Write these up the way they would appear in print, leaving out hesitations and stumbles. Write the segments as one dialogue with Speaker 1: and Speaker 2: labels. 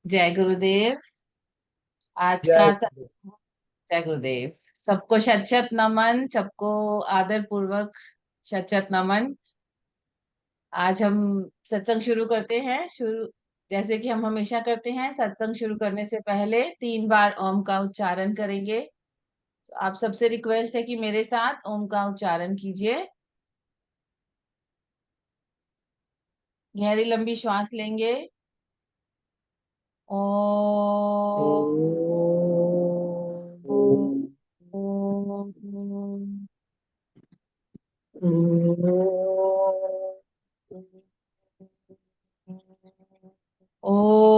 Speaker 1: जय गुरुदेव। आज का
Speaker 2: जय
Speaker 1: जय गुरुदेव। सबको शत शत नमन, सबको आदर पूर्वक शत शत नमन। आज हम सत्संग शुरू करते हैं। शुरू जैसे कि हम हमेशा करते हैं, सत्संग शुरू करने से पहले 3 बार ओम का उच्चारण करेंगे। तो आप सबसे रिक्वेस्ट है कि मेरे साथ ओम का उच्चारण कीजिए। गहरी लंबी श्वास लेंगे।
Speaker 2: ओम।
Speaker 1: ओम।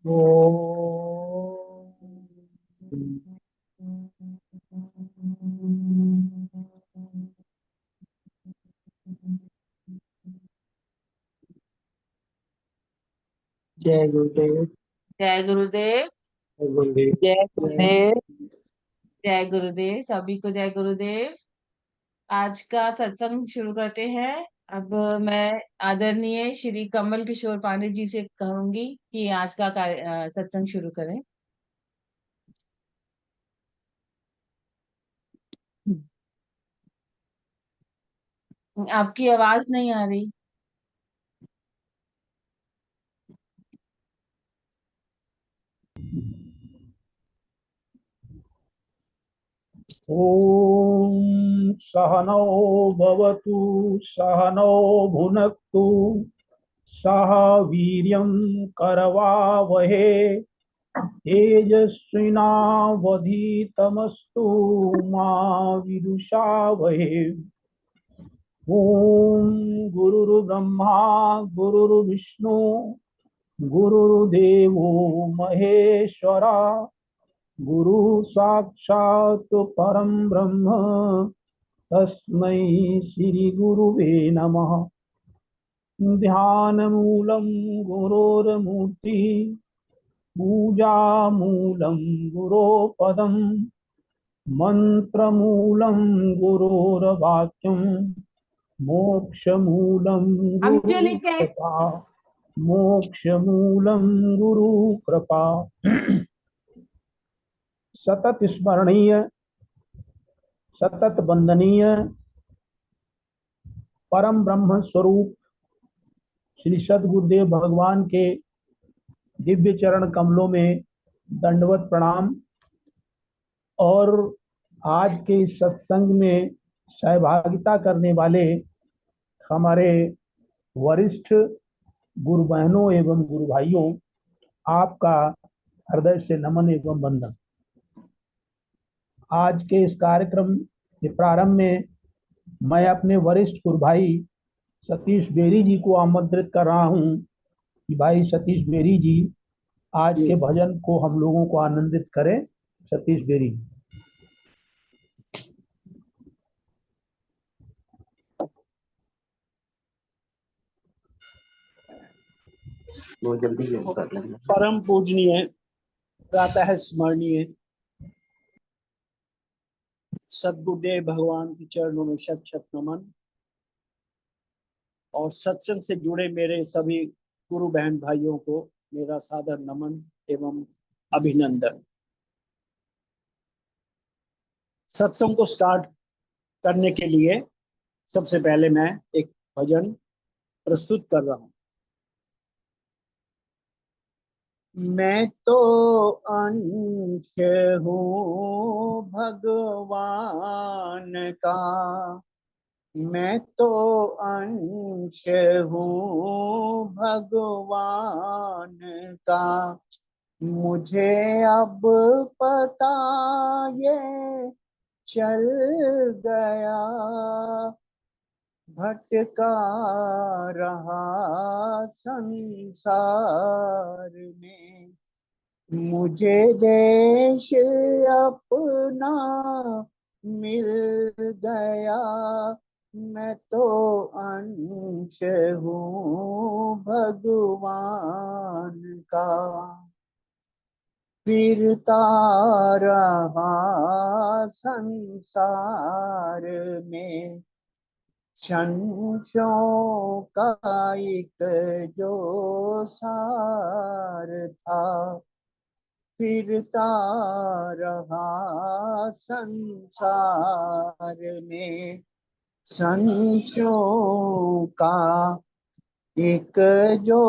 Speaker 1: ओम।
Speaker 2: जय गुरुदेव।
Speaker 1: जय गुरुदेव।
Speaker 2: जय गुरुदेव।
Speaker 3: जय
Speaker 2: जय
Speaker 3: गुरुदेव।
Speaker 1: जय गुरुदेव, सभी को जय गुरुदेव। आज का सत्संग शुरू करते हैं। अब मैं आदरणीय श्री कमल किशोर पांडे जी से कहूंगी कि आज का सत्संग शुरू करें। आपकी आवाज नहीं आ रही।
Speaker 2: ॐ सहनौ भवतु सहनौ भुनक्तु सह वीर्यं करवावहे तेजस्विनावधीतमस्तु मा विदुषावहे। ॐ गुरुर्ब्रह्मा गुरुर्विष्णु गुरुर्देवो महेश्वरा गुरु साक्षात् परं ब्रह्म तस्मै श्री गुरुवे नमः। ध्यानमूलं गुरोर्मूर्ति पूजामूलं गुरो पदं मंत्रमूलं गुरोर्वाक्यं मोक्षमूलं
Speaker 3: अंजलि
Speaker 2: गुरु
Speaker 3: के
Speaker 2: कृपा। मोक्षमूलं गुरु कृपा। सतत स्मरणीय सतत वंदनीय परम ब्रह्म स्वरूप श्री सद्गुरुदेव भगवान के दिव्य चरण कमलों में दंडवत प्रणाम। और आज के इस सत्संग में सहभागिता करने वाले हमारे वरिष्ठ गुरु बहनों एवं गुरु भाइयों, आपका हृदय से नमन एवं वंदन। आज के इस कार्यक्रम के प्रारंभ में मैं अपने वरिष्ठ गुरु भाई सतीश बेरी जी को आमंत्रित कर रहा हूं कि भाई सतीश बेरी जी आज के भजन को हम लोगों को आनंदित करें। सतीश बेरी।
Speaker 4: वो जल्दी कर लेंगे।
Speaker 2: परम पूजनीय प्रातः स्मरणीय सद्गुरुदेव भगवान के चरणों में शत शत नमन। और सत्संग से जुड़े मेरे सभी गुरु बहन भाइयों को मेरा सादर नमन एवं अभिनंदन। सत्संग को स्टार्ट करने के लिए सबसे पहले मैं एक भजन प्रस्तुत कर रहा हूं। मैं तो अंश हूँ भगवान का, मैं तो अंश हूँ भगवान का। मुझे अब पता ये चल गया, भटका रहा संसार में। मुझे देश अपना मिल गया, मैं तो अंश हूँ भगवान का। फिरता रहा संसार में,
Speaker 3: संशयों का एक जो सार था, फिरता रहा संसार में। संशयों का एक जो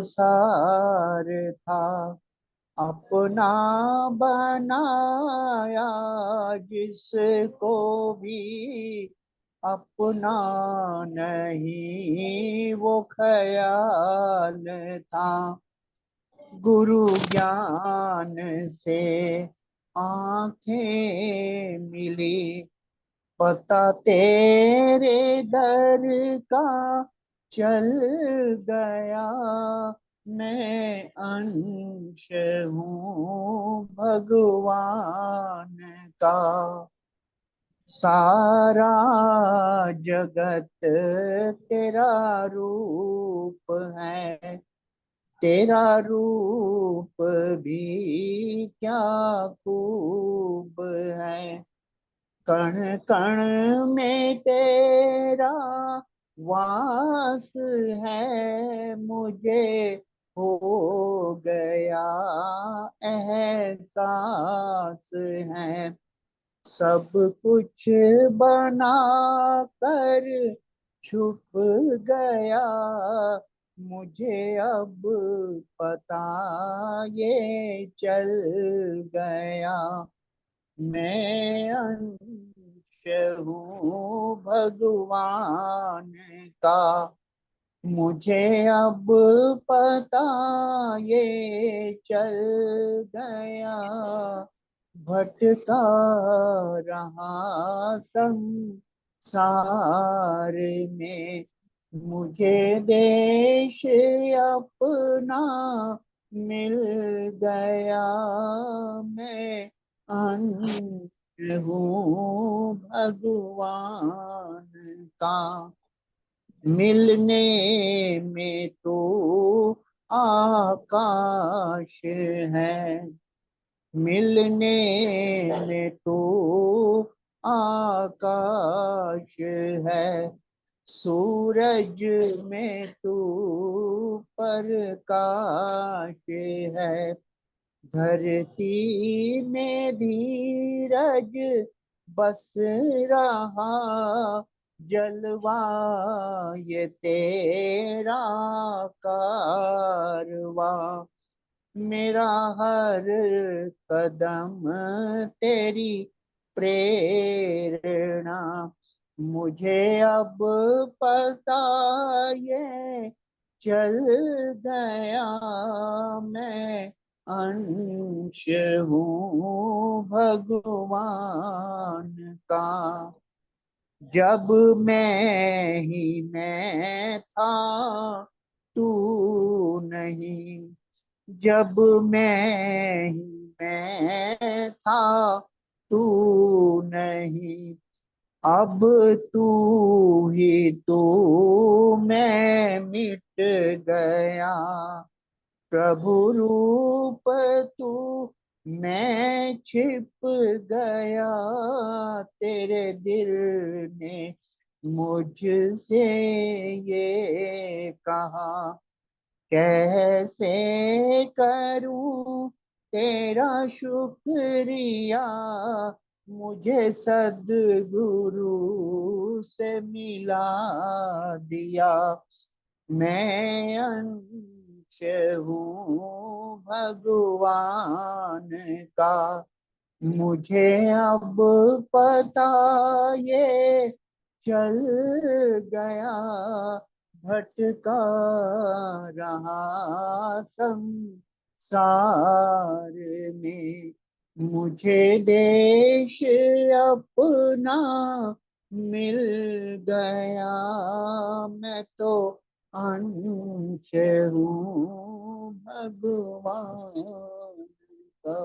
Speaker 3: सार था, अपना बनाया जिसको भी अपना नहीं वो ख्याल था। गुरु ज्ञान से आंखें मिली, पता तेरे दर का चल गया। मैं अंश हूँ भगवान का। सारा जगत तेरा रूप है, तेरा रूप भी क्या खूब है। कण कण में तेरा वास है, मुझे हो गया एहसास है। सब कुछ बना कर छुप गया, मुझे अब पता ये चल गया। मैं अंश हूँ भगवान का, मुझे अब पता ये चल गया। भटका रहा संसार में, मुझे देश अपना मिल गया। मैं अंश हूँ भगवान का। मिलने में तो आकाश है, मिलने में तो आकाश है। सूरज में तू प्रकाश है, धरती में धीरज बस रहा। जलवा ये तेरा कारवा, मेरा हर कदम तेरी प्रेरणा। मुझे अब पता ये चल गया, मैं अंश हूँ भगवान का। जब मैं ही मैं था तू नहीं, जब मैं ही मैं था तू नहीं, अब तू ही तू मैं मिट गया। प्रभु रूप तू मैं छिप गया, तेरे दिल ने मुझसे ये कहा। कैसे करूं तेरा शुक्रिया, मुझे सद्गुरु से मिला दिया। मैं अंश हूँ भगवान का, मुझे अब पता ये चल गया। भटका रहा संसार में, मुझे देश अपना मिल गया। मैं तो अंश हूँ भगवान का।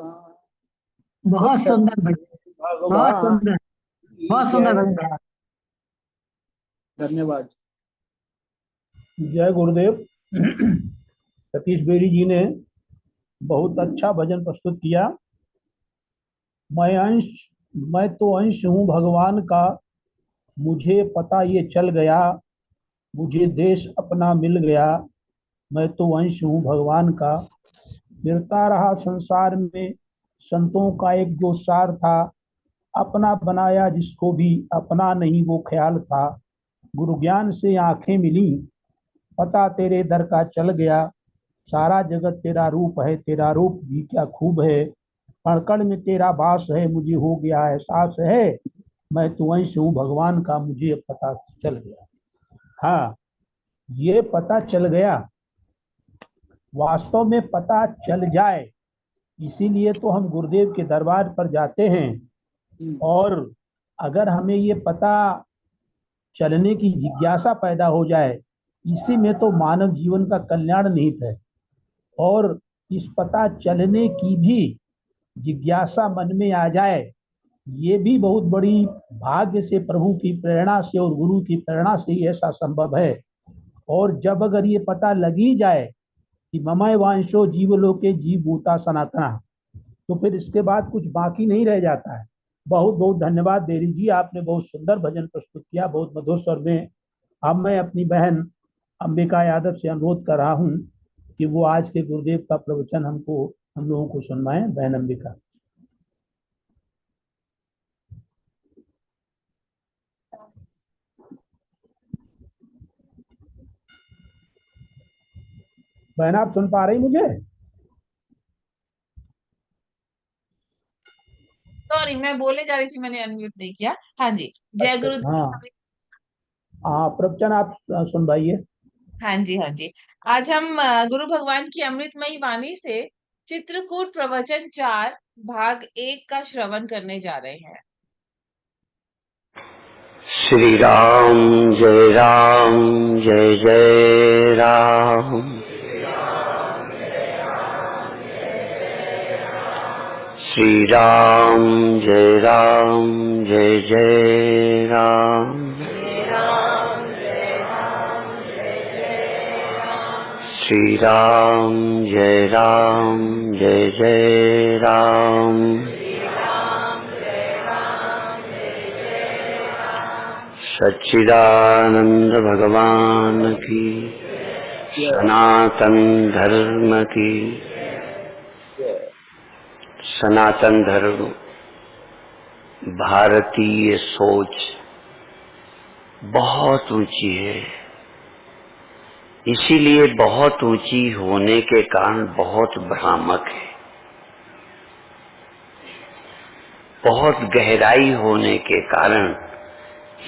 Speaker 5: बहुत सुंदर भजन, बहुत
Speaker 3: भगवान
Speaker 5: सुंदर,
Speaker 3: की
Speaker 5: बहुत सुंदर
Speaker 3: जय।
Speaker 5: भजन।
Speaker 3: धन्यवाद।
Speaker 2: जय गुरुदेव। सतीश बेरी जी ने बहुत अच्छा भजन प्रस्तुत किया। मैं अंश, मैं तो अंश हूँ भगवान का, मुझे पता ये चल गया, मुझे देश अपना मिल गया, मैं तो अंश हूँ भगवान का। फिरता रहा संसार में, संतों का एक जो सार था, अपना बनाया जिसको भी अपना नहीं वो ख्याल था। गुरु ज्ञान से आंखें मिली, पता तेरे दर का चल गया, सारा जगत तेरा रूप है, तेरा रूप भी क्या खूब है। कण कण में तेरा वास है, मुझे हो गया एहसास है, मैं तो अंश हूँ भगवान का, मुझे पता चल गया। हाँ, ये पता चल गया, वास्तव में पता चल जाए, इसीलिए तो हम गुरुदेव के दरबार पर जाते हैं। और अगर हमें ये पता चलने की जिज्ञासा पैदा हो जाए, इसी में तो मानव जीवन का कल्याण निहित है। और इस पता चलने की भी जिज्ञासा मन में आ जाए, ये भी बहुत बड़ी भाग्य से, प्रभु की प्रेरणा से और गुरु की प्रेरणा से ही ऐसा संभव है। और जब अगर ये पता लगी जाए कि ममय वांशो जीवलोके जीव भूता सनातना, तो फिर इसके बाद कुछ बाकी नहीं रह जाता है। बहुत बहुत धन्यवाद देरी जी, आपने बहुत सुंदर भजन प्रस्तुत किया, बहुत मधुर स्वर में। अब मैं अपनी बहन अंबिका यादव से अनुरोध कर रहा हूँ कि वो आज के गुरुदेव का प्रवचन हम लोगों को सुनवाएं। बहन अंबिका। बहन आप सुन पा रही मुझे?
Speaker 1: सॉरी, मैं बोले जा रही थी, मैंने अनम्यूट नहीं किया। हाँ जी, जय
Speaker 2: अच्छा,
Speaker 1: गुरुदेव
Speaker 2: हाँ
Speaker 1: सभी।
Speaker 2: हाँ, प्रवचन आप सुनवाइए।
Speaker 1: हाँ जी, हाँ जी। आज हम गुरु भगवान की अमृतमयी वाणी से चित्रकूट प्रवचन 4 भाग 1 का श्रवण करने जा रहे हैं।
Speaker 3: श्री राम जय जय राम। श्री राम जय जय राम। श्री राम जय जय राम। सच्चिदानंद भगवान की, सनातन धर्म की। सनातन धर्म भारतीय सोच बहुत ऊंची है, इसीलिए बहुत ऊंची होने के कारण बहुत भ्रामक है। बहुत गहराई होने के कारण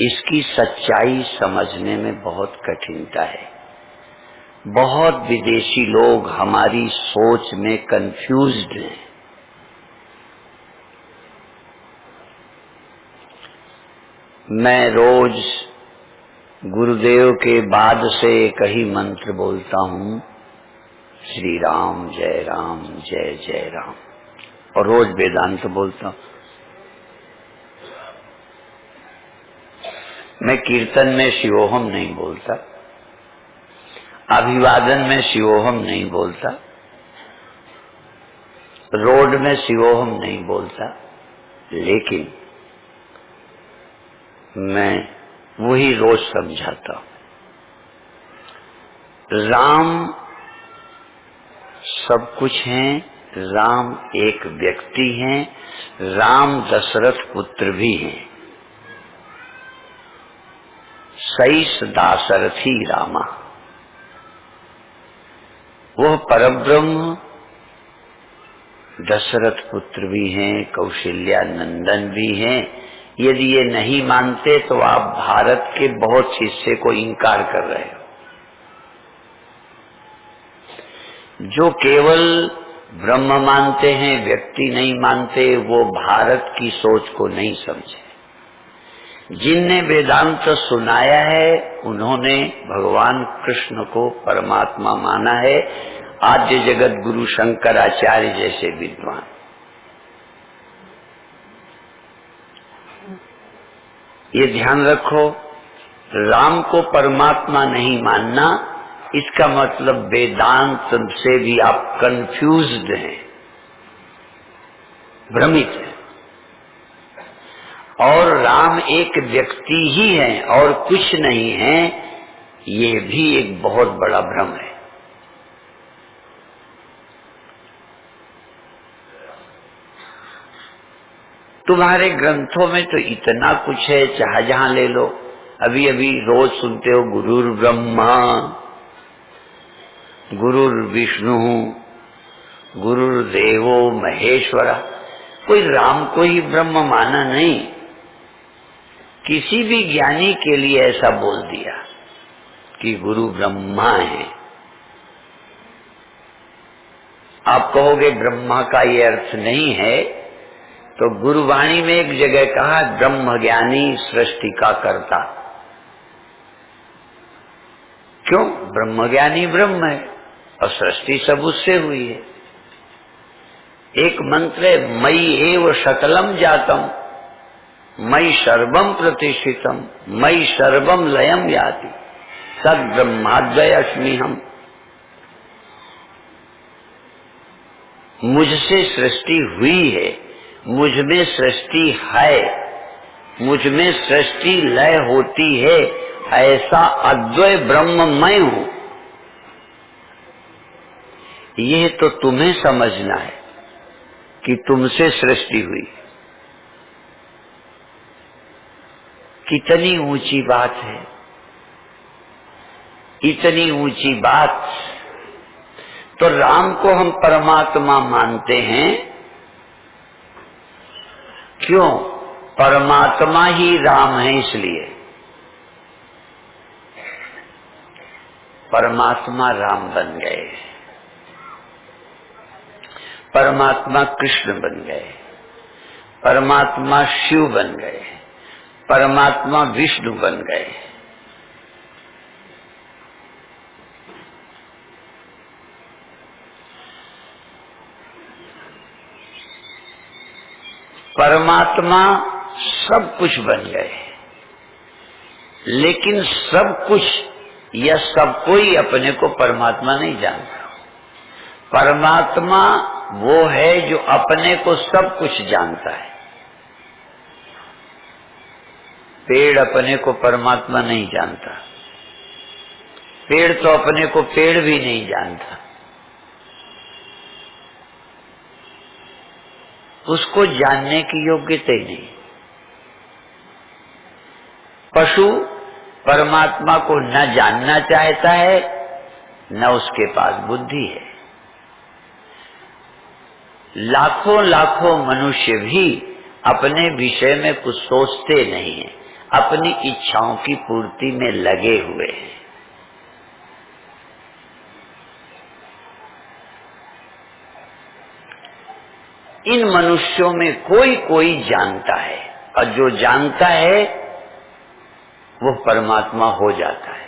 Speaker 3: इसकी सच्चाई समझने में बहुत कठिनता है। बहुत विदेशी लोग हमारी सोच में कंफ्यूज्ड हैं। मैं रोज गुरुदेव के बाद से एक ही मंत्र बोलता हूँ, श्री राम जय जय राम, और रोज वेदांत बोलता हूँ। मैं कीर्तन में शिवोहम नहीं बोलता, अभिवादन में शिवोहम नहीं बोलता, रोड में शिवोहम नहीं बोलता, लेकिन मैं वही रोज समझाता हूं। राम सब कुछ हैं, राम एक व्यक्ति हैं, राम दशरथ पुत्र भी हैं। सईस दासरथी रामा, वह परब्रह्म दशरथ पुत्र भी हैं, कौशल्या नंदन भी हैं। यदि ये नहीं मानते तो आप भारत के बहुत हिस्से को इनकार कर रहे हो। जो केवल ब्रह्म मानते हैं, व्यक्ति नहीं मानते, वो भारत की सोच को नहीं समझे। जिनने वेदांत सुनाया है उन्होंने भगवान कृष्ण को परमात्मा माना है, आद्य जगत गुरु शंकराचार्य जैसे विद्वान। ये ध्यान रखो, राम को परमात्मा नहीं मानना, इसका मतलब वेदांत से भी आप कंफ्यूज्ड हैं, भ्रमित हैं। और राम एक व्यक्ति ही है और कुछ नहीं है, ये भी एक बहुत बड़ा भ्रम है। तुम्हारे ग्रंथों में तो इतना कुछ है, चाहे जहां ले लो। अभी अभी रोज सुनते हो गुरुर ब्रह्मा गुरुर विष्णु गुरुर देवो महेश्वरा। कोई राम को ही ब्रह्म माना नहीं, किसी भी ज्ञानी के लिए ऐसा बोल दिया कि गुरु ब्रह्मा है। आप कहोगे ब्रह्मा का ये अर्थ नहीं है, तो गुरुवाणी में एक जगह कहा ब्रह्म ज्ञानी सृष्टि का कर्ता। क्यों? ब्रह्म ज्ञानी ब्रह्म है और सृष्टि सब उससे हुई है। एक मंत्र है, मयि एव सकलम जातम मयि सर्वम प्रतिष्ठितम मयि सर्वम लयम याति तद ब्रह्माद्वयस्मि हम। मुझसे सृष्टि हुई है, मुझ में सृष्टि है, मुझ में सृष्टि लय होती है, ऐसा अद्वय ब्रह्म मैं हूं। यह तो तुम्हें समझना है कि तुमसे सृष्टि हुई। कितनी ऊंची बात है, इतनी ऊंची बात। तो राम को हम परमात्मा मानते हैं, क्यों? परमात्मा ही राम है, इसलिए परमात्मा राम बन गए, परमात्मा कृष्ण बन गए, परमात्मा शिव बन गए, परमात्मा विष्णु बन गए। परमात्मा सब कुछ बन गए, लेकिन सब कुछ या सब कोई अपने को परमात्मा नहीं जानता। परमात्मा वो है जो अपने को सब कुछ जानता है। पेड़ अपने को परमात्मा नहीं जानता, पेड़ तो अपने को पेड़ भी नहीं जानता। उसको जानने की योग्यता ही नहीं। पशु परमात्मा को न जानना चाहता है, न उसके पास बुद्धि है। लाखों लाखों मनुष्य भी अपने विषय में कुछ सोचते नहीं हैं, अपनी इच्छाओं की पूर्ति में लगे हुए हैं। इन मनुष्यों में कोई कोई जानता है, और जो जानता है वो परमात्मा हो जाता है।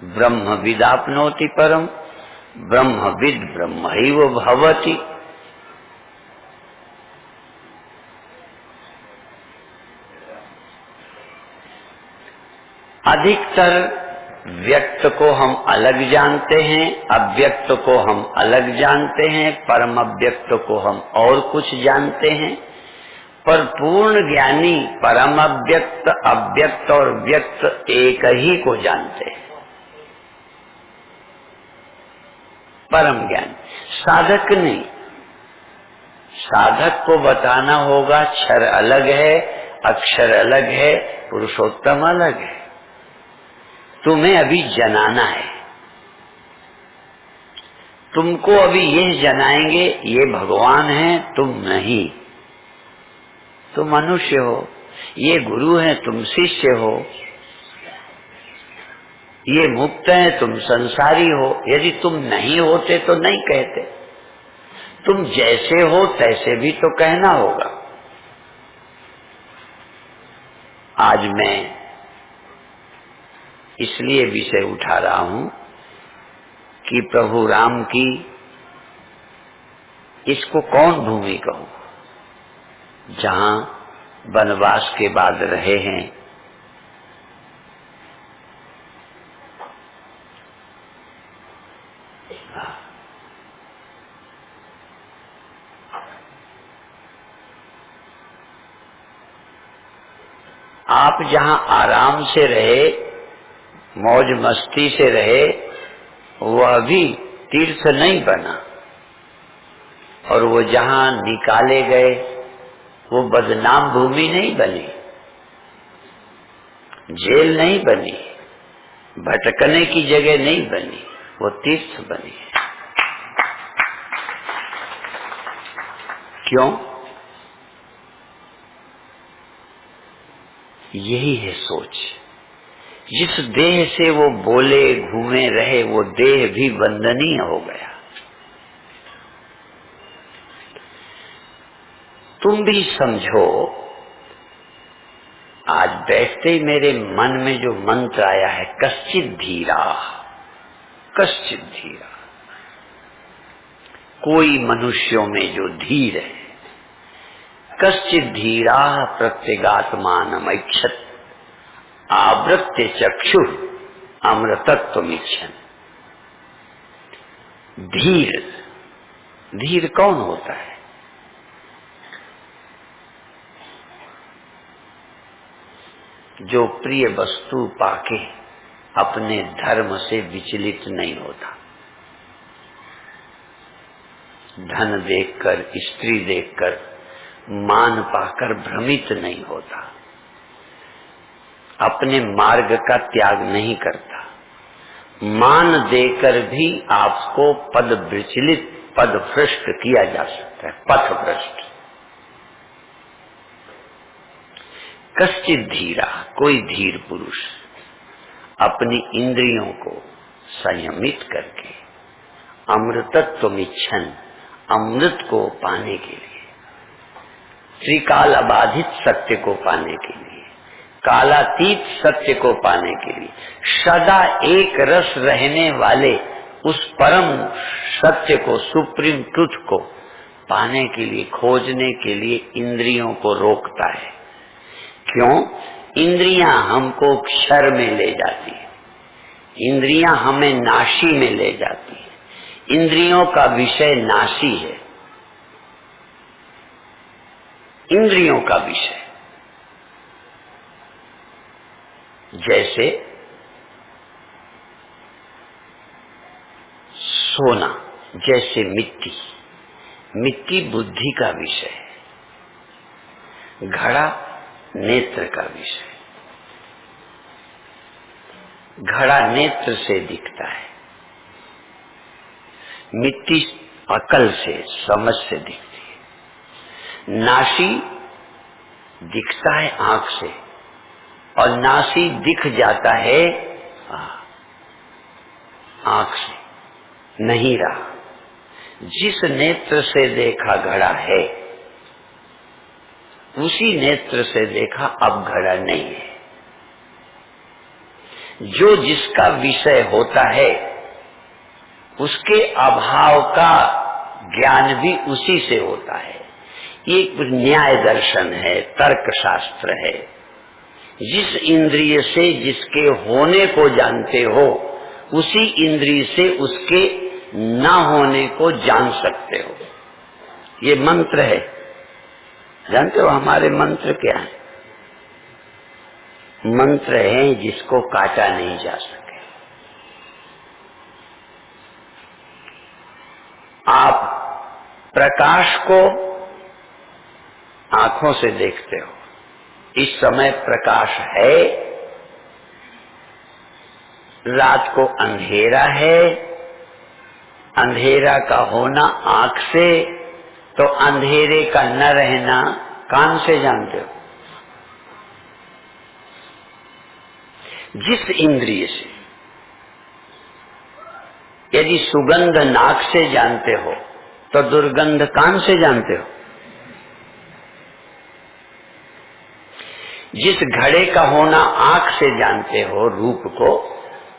Speaker 3: ब्रह्म विदाप्नोति परम ब्रह्मविद ब्रह्मैव भवति। अधिकतर व्यक्त को हम अलग जानते हैं, अव्यक्त को हम अलग जानते हैं, परम अव्यक्त को हम और कुछ जानते हैं, पर पूर्ण ज्ञानी परम अव्यक्त, अव्यक्त और व्यक्त एक ही को जानते हैं। परम ज्ञान साधक नहीं। साधक को बताना होगा क्षर अलग है, अक्षर अलग है, पुरुषोत्तम अलग है। तुम्हें अभी जनाना है, तुमको अभी यह जनाएंगे ये भगवान है, तुम नहीं। तुम मनुष्य हो, ये गुरु है, तुम शिष्य हो। ये मुक्त है, तुम संसारी हो। यदि तुम नहीं होते तो नहीं कहते। तुम जैसे हो तैसे भी तो कहना होगा। आज मैं इसलिए विषय उठा रहा हूं कि प्रभु राम की इसको कौन भूमि कहूं, जहां वनवास के बाद रहे हैं। आप जहां आराम से रहे, मौज मस्ती से रहे, वह भी तीर्थ नहीं बना। और वो जहां निकाले गए वो बदनाम भूमि नहीं बनी, जेल नहीं बनी, भटकने की जगह नहीं बनी, वो तीर्थ बनी। क्यों? यही है सोच। जिस देह से वो बोले घूमे रहे, वो देह भी वंदनीय हो गया। तुम भी समझो, आज बैठते ही मेरे मन में जो मंत्र आया है, कश्चित धीरा, कश्चित धीरा, कोई मनुष्यों में जो धीर है, कश्चित धीरा प्रत्यगात्मानमैक्षत आवृत्य चक्षु अमृतत्वमिच्छन्। धीर, धीर कौन होता है? जो प्रिय वस्तु पाके अपने धर्म से विचलित नहीं होता, धन देखकर, स्त्री देखकर, मान पाकर भ्रमित नहीं होता, अपने मार्ग का त्याग नहीं करता, मान देकर भी आपको पद विचलित, पद भ्रष्ट किया जा सकता है, पथ भ्रष्ट। कश्चित धीरा, कोई धीर पुरुष अपनी इंद्रियों को संयमित करके अमृतत्वमिच्छन्, अमृत को पाने के लिए, त्रिकाल अबाधित सत्य को पाने के लिए, कालातीत सत्य को पाने के लिए, सदा एक रस रहने वाले उस परम सत्य को, सुप्रीम ट्रुथ को पाने के लिए, खोजने के लिए इंद्रियों को रोकता है। क्यों? इंद्रियां हमको क्षर में ले जाती है, इंद्रियां हमें नाशी में ले जाती है, इंद्रियों का विषय नाशी है, इंद्रियों का विषय। जैसे सोना, जैसे मिट्टी, मिट्टी बुद्धि का विषय है, घड़ा नेत्र का विषय, घड़ा नेत्र से दिखता है, मिट्टी अकल से, समझ से दिखती है, नाशी दिखता है आंख से, और नासी दिख जाता है आंख से, नहीं रहा। जिस नेत्र से देखा घड़ा है, उसी नेत्र से देखा अब घड़ा नहीं है। जो जिसका विषय होता है, उसके अभाव का ज्ञान भी उसी से होता है। ये न्याय दर्शन है, तर्क शास्त्र है। जिस इंद्रिय से जिसके होने को जानते हो, उसी इंद्रिय से उसके ना होने को जान सकते हो। ये मंत्र है। जानते हो हमारे मंत्र क्या है? मंत्र है जिसको काटा नहीं जा सके। आप प्रकाश को आंखों से देखते हो, इस समय प्रकाश है, रात को अंधेरा है, अंधेरा का होना आंख से, तो अंधेरे का न रहना कान से जानते हो। जिस इंद्रिय से यदि सुगंध नाक से जानते हो, तो दुर्गंध कान से जानते हो। जिस घड़े का होना आंख से जानते हो, रूप को,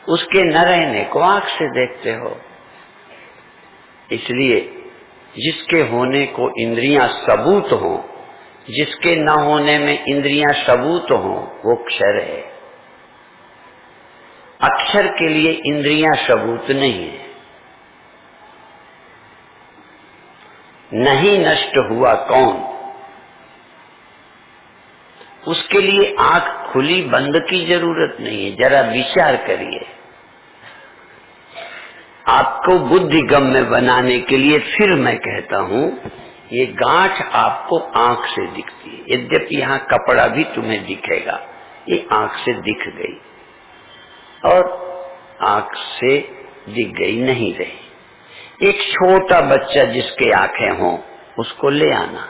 Speaker 3: उसके न रहने को आंख से देखते हो। इसलिए जिसके होने को इंद्रियां सबूत हो, जिसके न होने में इंद्रियां सबूत हो, वो क्षर है। अक्षर के लिए इंद्रियां सबूत नहीं है। नहीं नष्ट हुआ कौन, उसके उसके लिए आंख खुली बंद की जरूरत नहीं है। जरा विचार करिए, आपको बुद्धिगम्य बनाने के लिए फिर मैं कहता हूं, ये गांठ आपको आंख से दिखती है। यद्यपि यहाँ कपड़ा भी तुम्हें दिखेगा, ये आंख से दिख गई और आंख से दिख गई नहीं रही। एक छोटा बच्चा जिसके आंखें हों उसको ले आना,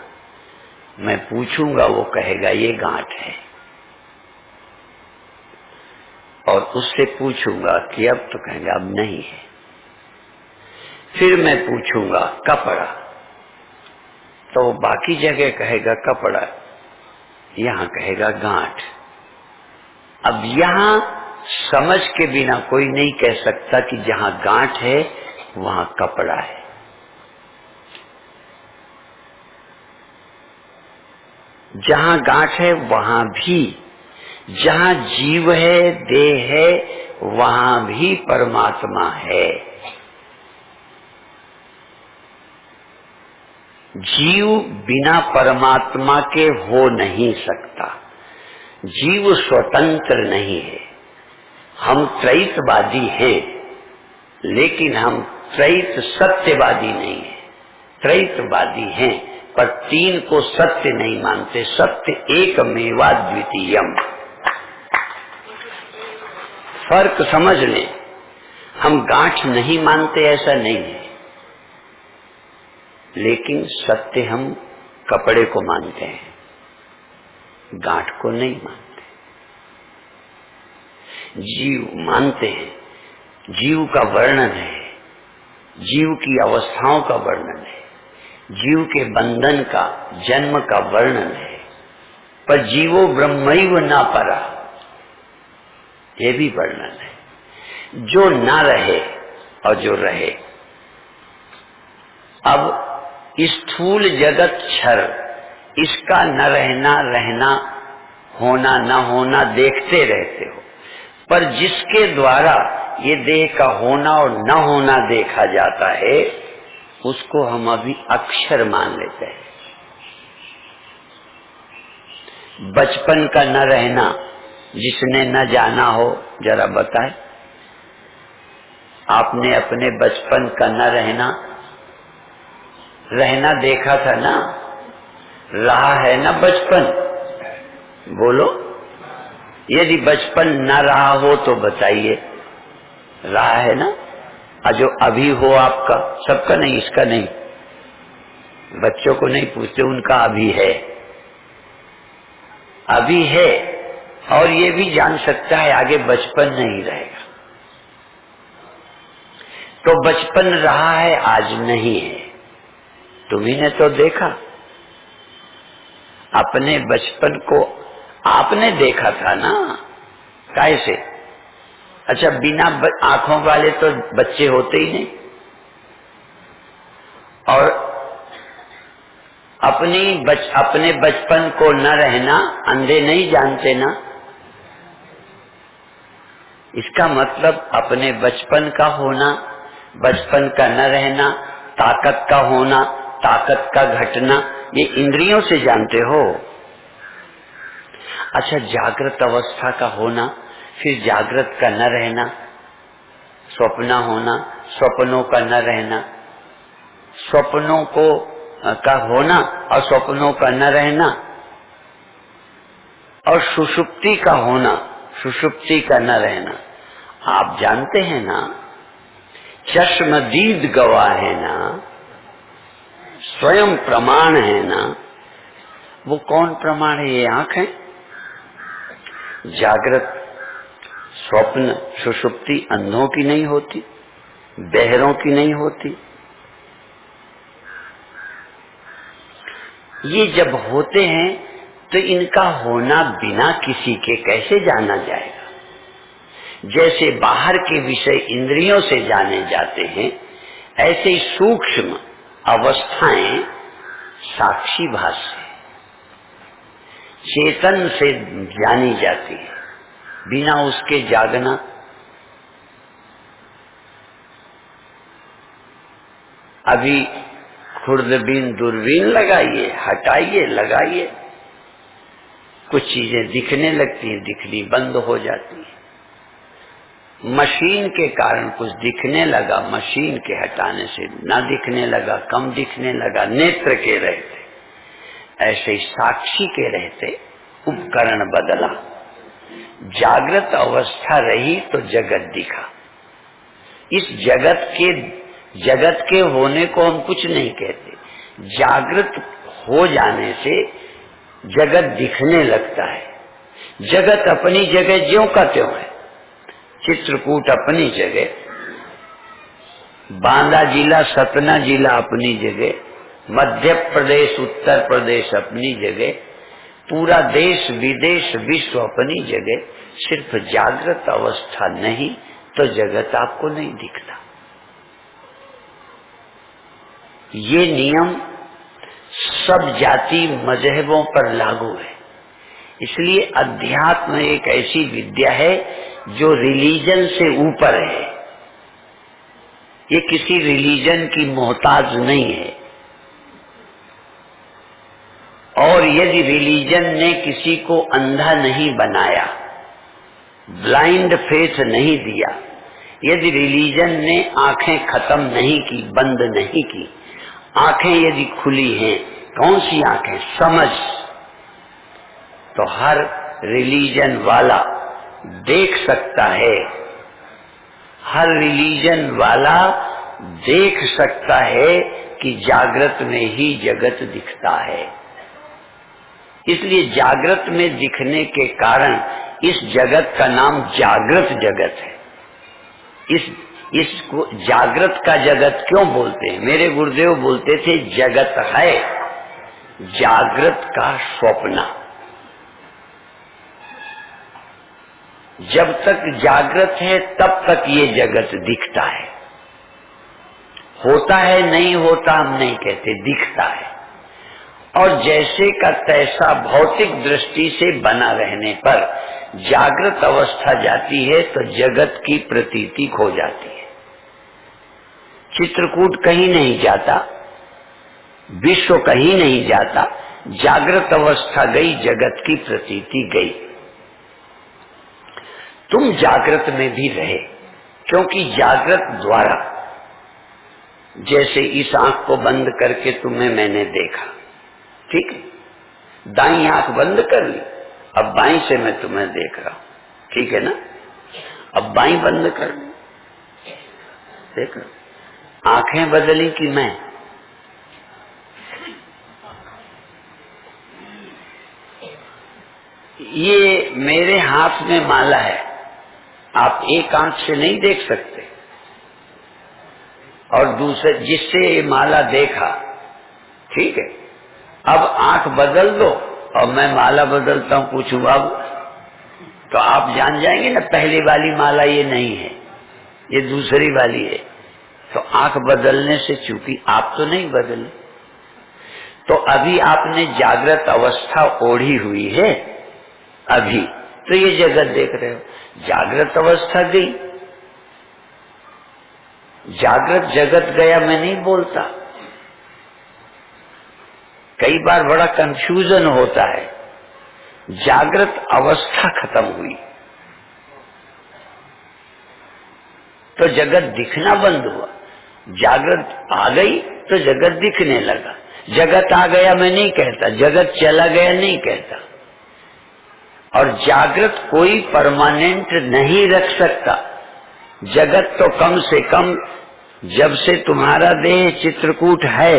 Speaker 3: मैं पूछूंगा, वो कहेगा ये गांठ है, और उससे पूछूंगा कि अब, तो कहेगा अब नहीं है। फिर मैं पूछूंगा कपड़ा, तो बाकी जगह कहेगा कपड़ा, यहां कहेगा गांठ। अब यहां समझ के बिना कोई नहीं कह सकता कि जहां गांठ है वहां कपड़ा है। जहां गांठ है वहां भी, जहां जीव है, देह है, वहां भी परमात्मा है। जीव बिना परमात्मा के हो नहीं सकता। जीव स्वतंत्र नहीं है। हम त्रैतवादी हैं, लेकिन हम त्रैत सत्यवादी नहीं है। त्रैतवादी हैं पर तीन को सत्य नहीं मानते। सत्य एकमेवा द्वितीयम। फर्क समझ लें। हम गांठ नहीं मानते ऐसा नहीं है, लेकिन सत्य हम कपड़े को मानते हैं, गांठ को नहीं मानते। जीव मानते हैं, जीव का वर्णन है, जीव की अवस्थाओं का वर्णन है, जीव के बंधन का, जन्म का वर्णन है। पर जीवो ब्रह्मैव न परा, ये भी वर्णन है। जो ना रहे और जो रहे। अब स्थूल जगत क्षर, इसका न रहना, रहना, होना न होना देखते रहते हो, पर जिसके द्वारा ये देह का होना और न होना देखा जाता है, उसको हम अभी अक्षर मान लेते हैं। बचपन का न रहना, जिसने न जाना हो जरा बताए। आपने अपने बचपन का न रहना, रहना देखा था ना, रहा है ना बचपन? बोलो, यदि बचपन न रहा हो तो बताइए, रहा है ना? और जो अभी हो आपका, सबका नहीं, इसका नहीं, बच्चों को नहीं पूछते, उनका अभी है, अभी है। और ये भी जान सकता है आगे बचपन नहीं रहेगा। तो बचपन रहा है, आज नहीं है। तुम्ही ने तो देखा, अपने बचपन को आपने देखा था ना, कैसे? अच्छा, बिना आंखों वाले तो बच्चे होते ही नहीं। और अपने बचपन को न रहना अंधे नहीं जानते ना। इसका मतलब अपने बचपन का होना, बचपन का न रहना, ताकत का होना, ताकत का घटना, ये इंद्रियों से जानते हो। अच्छा, जागृत अवस्था का होना, फिर जागृत का न रहना, स्वप्न होना, स्वप्नों का न रहना, स्वप्नों को का होना और स्वप्नों का न रहना, और सुषुप्ति का होना, सुषुप्ति का न रहना। आप जानते हैं ना, चश्मदीद गवाह है ना, स्वयं प्रमाण है ना। वो कौन प्रमाण है? ये आंख है। जागृत, स्वप्न, सुषुप्ति अंधों की नहीं होती, बहरों की नहीं होती। ये जब होते हैं तो इनका होना बिना किसी के कैसे जाना जाएगा? जैसे बाहर के विषय इंद्रियों से जाने जाते हैं, ऐसे ही सूक्ष्म अवस्थाएं साक्षी भास से, चेतन से जानी जाती है, बिना उसके जागना। अभी खुर्दबीन दूरबीन लगाइए, हटाइए, लगाइए, कुछ चीजें दिखने लगती हैं, दिखनी बंद हो जाती है। मशीन के कारण कुछ दिखने लगा, मशीन के हटाने से ना दिखने लगा, कम दिखने लगा, नेत्र के रहते। ऐसे ही साक्षी के रहते उपकरण बदला। जागृत अवस्था रही तो जगत दिखा। इस जगत के होने को हम कुछ नहीं कहते। जागृत हो जाने से जगत दिखने लगता है। जगत अपनी जगह ज्यों का त्यों है। चित्रकूट अपनी जगह, बांदा जिला सतना जिला अपनी जगह, मध्य प्रदेश उत्तर प्रदेश अपनी जगह, पूरा देश विदेश विश्व अपनी जगह। सिर्फ जागृत अवस्था नहीं तो जगत आपको नहीं दिखता। ये नियम सब जाति मजहबों पर लागू है। इसलिए अध्यात्म एक ऐसी विद्या है जो रिलीजन से ऊपर है। ये किसी रिलीजन की मोहताज नहीं है। और यदि रिलीजन ने किसी को अंधा नहीं बनाया, ब्लाइंड फेथ नहीं दिया, यदि रिलीजन ने आंखें खत्म नहीं की, बंद नहीं की, आंखें यदि खुली हैं, कौन सी आंखें? समझ। तो हर रिलीजन वाला देख सकता है, हर रिलीजन वाला देख सकता है कि जागृत में ही जगत दिखता है। इसलिए जागृत में दिखने के कारण इस जगत का नाम जागृत जगत है। इसको जागृत का जगत क्यों बोलते हैं? मेरे गुरुदेव बोलते थे जगत है जागृत का स्वप्न। जब तक जागृत है तब तक ये जगत दिखता है। होता है नहीं होता हम नहीं कहते, दिखता है। और जैसे का तैसा भौतिक दृष्टि से बना रहने पर जागृत अवस्था जाती है तो जगत की प्रतीति खो जाती है। चित्रकूट कहीं नहीं जाता, विश्व कहीं नहीं जाता, जागृत अवस्था गई, जगत की प्रतीति गई। तुम जागृत में भी रहे, क्योंकि जागृत द्वारा, जैसे इस आंख को बंद करके तुम्हें मैंने देखा, ठीक है, दाईं आंख बंद कर ली, अब बाईं से मैं तुम्हें देख रहा हूं, ठीक है ना। अब बाईं बंद कर ली, देख रहा, आंखें बदली कि मैं? ये मेरे हाथ में माला है, आप एक आंख से नहीं देख सकते। और दूसरे जिससे ये माला देखा, ठीक है, अब आंख बदल दो और मैं माला बदलता हूं, पूछूं अब, तो आप जान जाएंगे ना पहली वाली माला ये नहीं है, ये दूसरी वाली है। तो आंख बदलने से चूंकि आप तो नहीं बदले, तो अभी आपने जागृत अवस्था ओढ़ी हुई है अभी, तो ये जगत देख रहे हो। जागृत अवस्था गई, जागृत जगत गया मैं नहीं बोलता। कई बार बड़ा कंफ्यूजन होता है। जागृत अवस्था खत्म हुई तो जगत दिखना बंद हुआ। जागृत आ गई तो जगत दिखने लगा। जगत आ गया मैं नहीं कहता, जगत चला गया नहीं कहता। और जागृत कोई परमानेंट नहीं रख सकता। जगत तो कम से कम जब से तुम्हारा देह चित्रकूट है,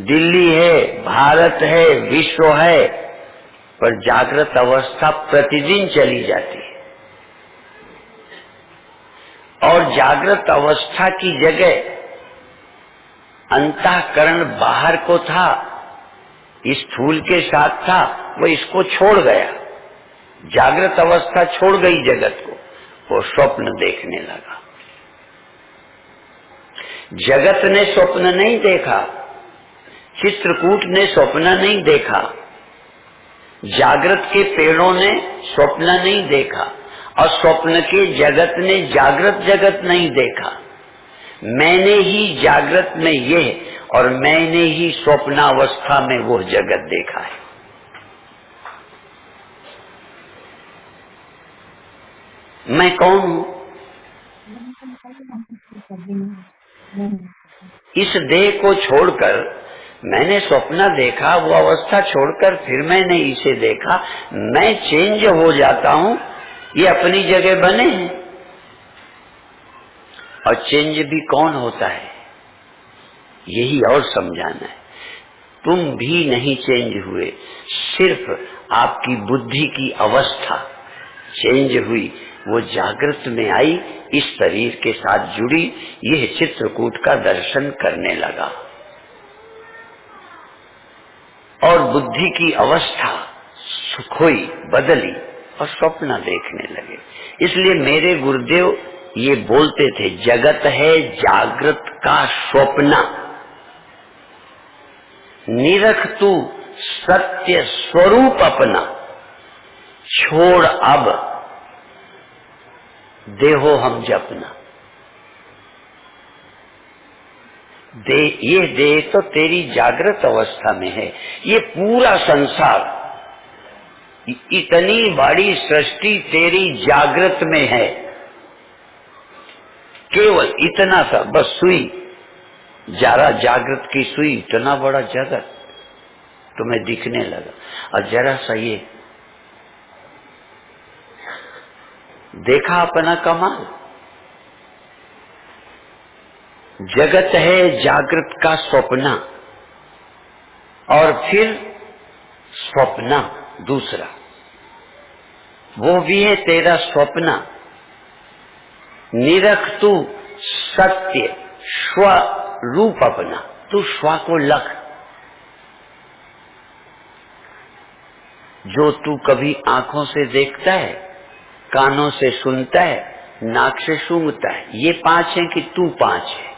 Speaker 3: दिल्ली है, भारत है, विश्व है, पर जागृत अवस्था प्रतिदिन चली जाती है। और जागृत अवस्था की जगह अंतःकरण बाहर को था, स्थूल के साथ था, वो इसको छोड़ गया। जागृत अवस्था छोड़ गई जगत को, वो स्वप्न देखने लगा। जगत ने स्वप्न नहीं देखा, चित्रकूट ने स्वप्न नहीं देखा, जागृत के पेड़ों ने स्वप्न नहीं देखा, और स्वप्न के जगत ने जागृत जगत नहीं देखा। मैंने ही जागृत में ये और मैंने ही स्वप्नावस्था में वो जगत देखा है। मैं कौन हूं? इस देह को छोड़कर मैंने स्वप्न देखा, वो अवस्था छोड़कर फिर मैंने इसे देखा, मैं चेंज हो जाता हूं, ये अपनी जगह बने हैं। और चेंज भी कौन होता है, यही और समझाना है। तुम भी नहीं चेंज हुए, सिर्फ आपकी बुद्धि की अवस्था चेंज हुई, वो जागृत में आई, इस शरीर के साथ जुड़ी, यह चित्रकूट का दर्शन करने लगा और बुद्धि की अवस्था सुखोई, बदली और स्वप्न देखने लगे। इसलिए मेरे गुरुदेव ये बोलते थे, जगत है जागृत का स्वप्न, निरख तू सत्य स्वरूप अपना, छोड़ अब देहो हम जपना। ये देह तो तेरी जागृत अवस्था में है, ये पूरा संसार, इतनी बड़ी सृष्टि तेरी जागृत में है, केवल इतना सा बस सुई, जरा जागृत की सुई, इतना बड़ा जगत तुम्हें दिखने लगा। और जरा सा ये देखा अपना कमाल, जगत है जागृत का स्वप्न, और फिर स्वप्न दूसरा, वो भी है तेरा स्वप्न। निरख तू सत्य स्वरूप अपना, तू स्व को लख, जो तू कभी आंखों से देखता है, कानों से सुनता है, नाक से सूंघता है, ये पांच है कि तू पांच है?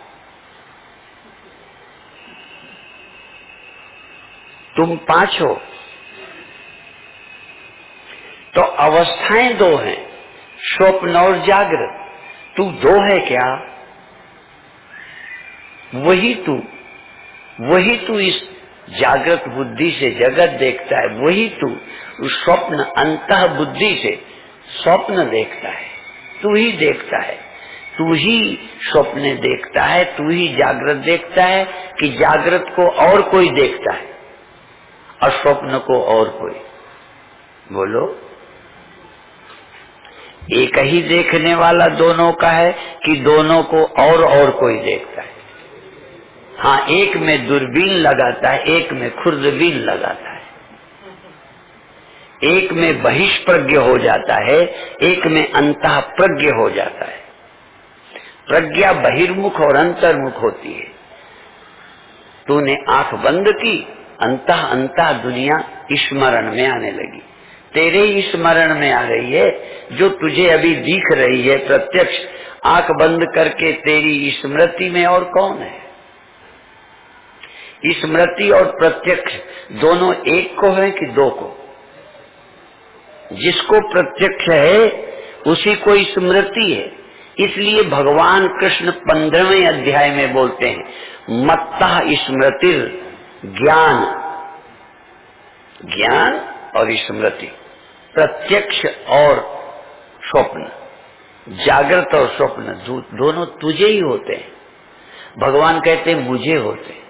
Speaker 3: तुम पांच हो। तो अवस्थाएं दो हैं, स्वप्न और जागृत। तू दो है क्या? वही तू इस जागृत बुद्धि से जगत देखता है, वही तू उस स्वप्न अंतः बुद्धि से स्वप्न देखता है, तू ही देखता है, तू ही स्वप्न देखता है, तू ही जागृत देखता है, कि जागृत को और कोई देखता है और स्वप्न को और कोई? बोलो, एक ही देखने वाला दोनों का है कि दोनों को और कोई देखता है? हाँ, एक में दूरबीन लगाता है, एक में खुर्दबीन लगाता है, एक में बहिष्प्रज्ञ हो जाता है, एक में अंतः प्रज्ञ हो जाता है। प्रज्ञा बहिर्मुख और अंतर्मुख होती है। तूने आंख बंद की, अंतः दुनिया स्मरण में आने लगी, तेरे ही स्मरण में आ रही है, जो तुझे अभी दिख रही है प्रत्यक्ष। आंख बंद करके तेरी स्मृति में और कौन है? स्मृति और प्रत्यक्ष दोनों एक को है कि दो को? जिसको प्रत्यक्ष है उसी को स्मृति है। इसलिए भगवान कृष्ण 15वें अध्याय में बोलते हैं, मत्तः स्मृतिर ज्ञान, ज्ञान और स्मृति, प्रत्यक्ष और स्वप्न, जागृत और स्वप्न दोनों तुझे ही होते हैं। भगवान कहते हैं मुझे होते हैं,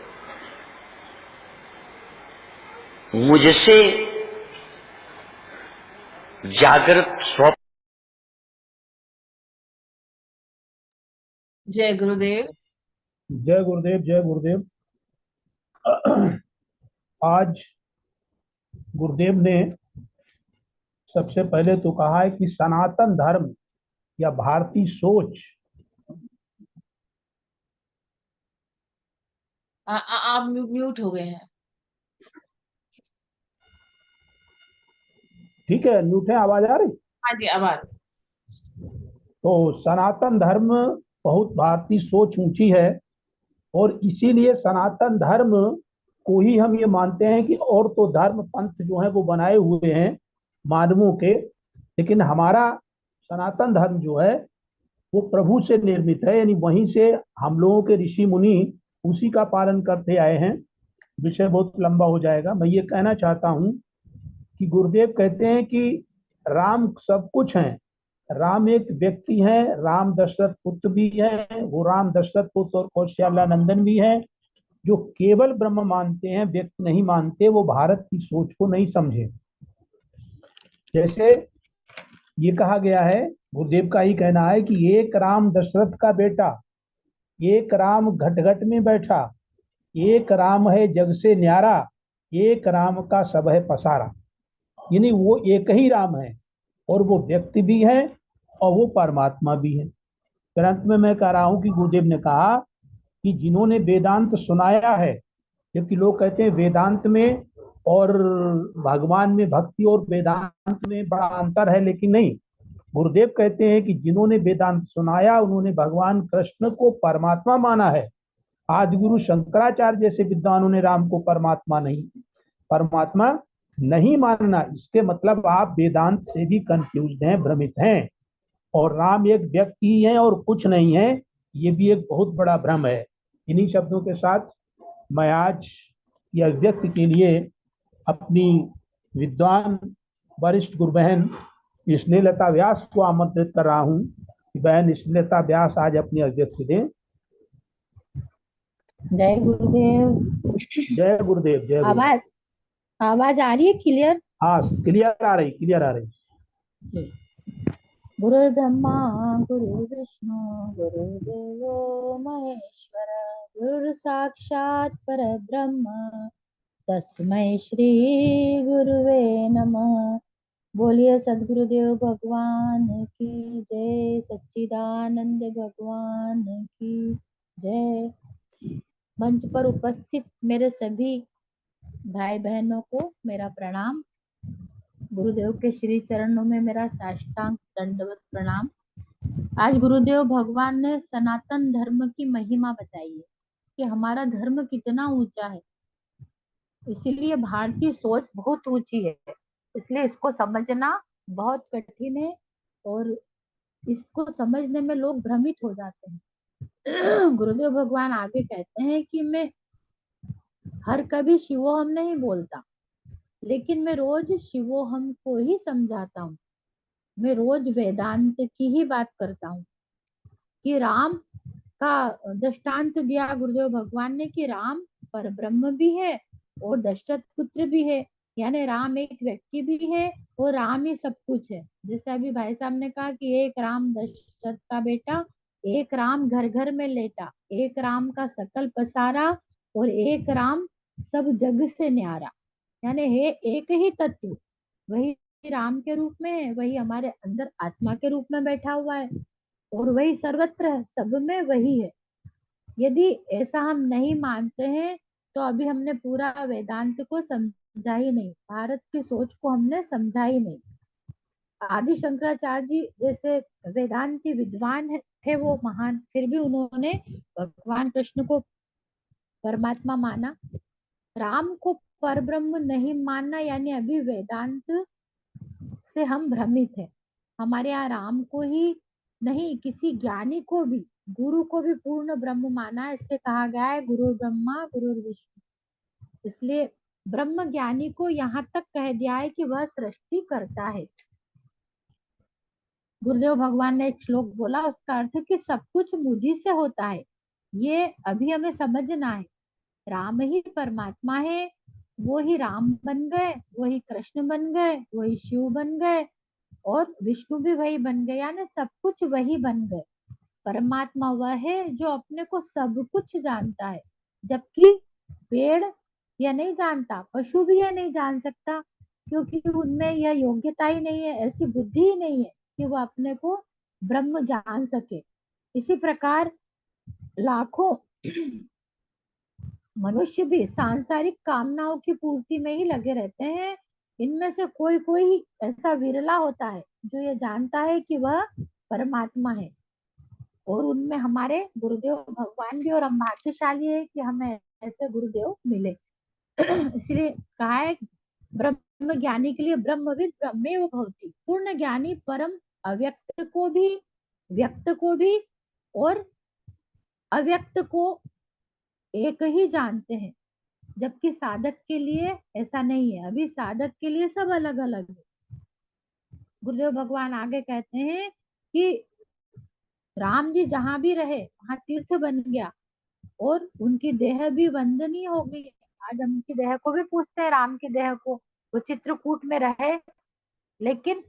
Speaker 3: मुझसे जागृत स्वप्न।
Speaker 1: जय गुरुदेव।
Speaker 2: जय गुरुदेव, जय गुरुदेव। आज गुरुदेव ने सबसे पहले तो कहा है कि सनातन धर्म या भारतीय सोच,
Speaker 1: आप म्यूट हो गए हैं।
Speaker 2: ठीक है, म्यूट है, आवाज आ रही?
Speaker 1: हाँ जी, आवाज।
Speaker 2: तो सनातन धर्म बहुत भारतीय सोच ऊंची है, और इसीलिए सनातन धर्म को ही हम ये मानते हैं कि और तो धर्म पंथ जो है वो बनाए हुए हैं मानवों के, लेकिन हमारा सनातन धर्म जो है वो प्रभु से निर्मित है, यानी वहीं से हम लोगों के ऋषि मुनि उसी का पालन करते आए हैं। विषय बहुत लंबा हो जाएगा। मैं ये कहना चाहता हूँ कि गुरुदेव कहते हैं कि राम सब कुछ हैं, राम एक व्यक्ति है, राम दशरथ पुत्र भी है, वो राम दशरथ पुत्र और कौशल्या नंदन भी है। जो केवल ब्रह्म मानते हैं, व्यक्ति नहीं मानते, वो भारत की सोच को नहीं समझे। जैसे ये कहा गया है, गुरुदेव का ही कहना है कि एक राम दशरथ का बेटा, एक राम घट घट में बैठा, एक राम है जग से न्यारा, एक राम का सब है पसारा। यानी वो एक ही राम है, और वो व्यक्ति भी है और वो परमात्मा भी है। ग्रंथ में मैं कह रहा हूं कि गुरुदेव ने कहा कि जिन्होंने वेदांत सुनाया है, क्योंकि लोग कहते हैं वेदांत में और भगवान में, भक्ति और वेदांत में बड़ा अंतर है, लेकिन नहीं। गुरुदेव कहते हैं कि जिन्होंने वेदांत सुनाया, उन्होंने भगवान कृष्ण को परमात्मा माना है। आज गुरु शंकराचार्य जैसे विद्वानों ने राम को परमात्मा नहीं मानना। इसके मतलब आप वेदांत से भी कंफ्यूज हैं, भ्रमित हैं, और राम एक व्यक्ति ही है और कुछ नहीं है, ये भी एक बहुत बड़ा भ्रम है। इन्हीं शब्दों के साथ मैं आज यह व्यक्ति के लिए अपनी विद्वान वरिष्ठ गुरु बहन स्नेहलता व्यास को आमंत्रित कर रहा हूँ कि बहन स्नेहलता व्यास आज अपनी अभिव्यक्ति दें।
Speaker 6: जय गुरुदेव।
Speaker 2: जय गुरुदेव। जय गुरुदेव।
Speaker 6: आवाज आवाज आ रही है क्लियर?
Speaker 2: हाँ, क्लियर आ रही।
Speaker 6: गुरु ब्रह्मा गुरु विष्णु गुरुदेवो महेश्वर, गुरु साक्षात परब्रह्म तस्मै श्री गुरुवे नमः। बोलिए सद्गुरुदेव भगवान की जय, सच्चिदानंद भगवान की जय। मंच पर उपस्थित मेरे सभी भाई बहनों को मेरा प्रणाम। गुरुदेव के श्री चरणों में मेरा साष्टांग दंडवत प्रणाम। आज गुरुदेव भगवान ने सनातन धर्म की महिमा बताई है कि हमारा धर्म कितना ऊंचा है। इसीलिए भारतीय सोच बहुत ऊंची है, इसलिए इसको समझना बहुत कठिन है और इसको समझने में लोग भ्रमित हो जाते हैं। गुरुदेव भगवान आगे कहते हैं कि मैं हर कभी शिवोहम नहीं बोलता, लेकिन मैं रोज शिवोहम को ही समझाता हूँ। मैं रोज वेदांत की ही बात करता हूँ कि राम का दृष्टांत दिया गुरुदेव भगवान ने कि राम परब्रह्म भी है और दशरथ पुत्र भी है, यानी राम एक व्यक्ति भी है और राम ही सब कुछ है। जैसे अभी भाई साहब ने कहा कि एक राम दशरथ का बेटा, एक राम घर घर में लेटा, एक राम का सकल पसारा और एक राम सब जग से न्यारा। यानी है एक ही तत्व, वही राम के रूप में है, वही हमारे अंदर आत्मा के रूप में बैठा हुआ है और वही सर्वत्र है, सब में वही है। यदि ऐसा हम नहीं मानते हैं तो अभी हमने पूरा वेदांत को समझा ही नहीं, भारत की सोच को हमने समझा ही नहीं। आदि शंकराचार्य जी जैसे वेदांती विद्वान थे वो महान, फिर भी उन्होंने भगवान कृष्ण को परमात्मा माना। राम को परब्रह्म नहीं मानना यानी अभी वेदांत से हम भ्रमित है। हमारे यहाँ राम को ही नहीं, किसी ज्ञानी को भी, गुरु को भी पूर्ण ब्रह्म माना है। इसलिए कहा गया है गुरु ब्रह्मा गुरु विष्णु। इसलिए ब्रह्म ज्ञानी को यहाँ तक कह दिया है कि वह सृष्टि करता है। गुरुदेव भगवान ने एक श्लोक बोला, उसका अर्थ है कि सब कुछ मुझी से होता है। ये अभी हमें समझना है। राम ही परमात्मा है, वो ही राम बन गए, वही कृष्ण बन गए, वही शिव बन गए और विष्णु भी वही बन गए, यानी सब कुछ वही बन गए। परमात्मा वह है जो अपने को सब कुछ जानता है, जबकि पेड़ यह नहीं जानता, पशु भी यह नहीं जान सकता, क्योंकि उनमें यह योग्यता ही नहीं है, ऐसी बुद्धि ही नहीं है कि वो अपने को ब्रह्म जान सके। इसी प्रकार लाखों मनुष्य भी सांसारिक कामनाओं की पूर्ति में ही लगे रहते हैं। इनमें से कोई कोई ऐसा विरला होता है जो ये जानता है कि वह परमात्मा है, और उनमें हमारे गुरुदेव भगवान भी, और हम भाग्यशाली है कि हमें ऐसे गुरुदेव मिले। इसलिए कहा है ब्रह्म ज्ञानी के लिए ब्रह्मविद ब्रह्मेव भवति। पूर्ण ज्ञानी परम अव्यक्त को भी, व्यक्त को भी और अव्यक्त को एक ही जानते हैं, जबकि साधक के लिए ऐसा नहीं है। अभी साधक के लिए सब अलग अलग है। गुरुदेव भगवान आगे कहते हैं कि राम जी जहां भी रहे वहां तीर्थ बन गया और उनकी देह भी वंदनीय हो गई। आज हम उनकी देह को भी पूछते हैं, राम की देह को। वो चित्रकूट में रहे, लेकिन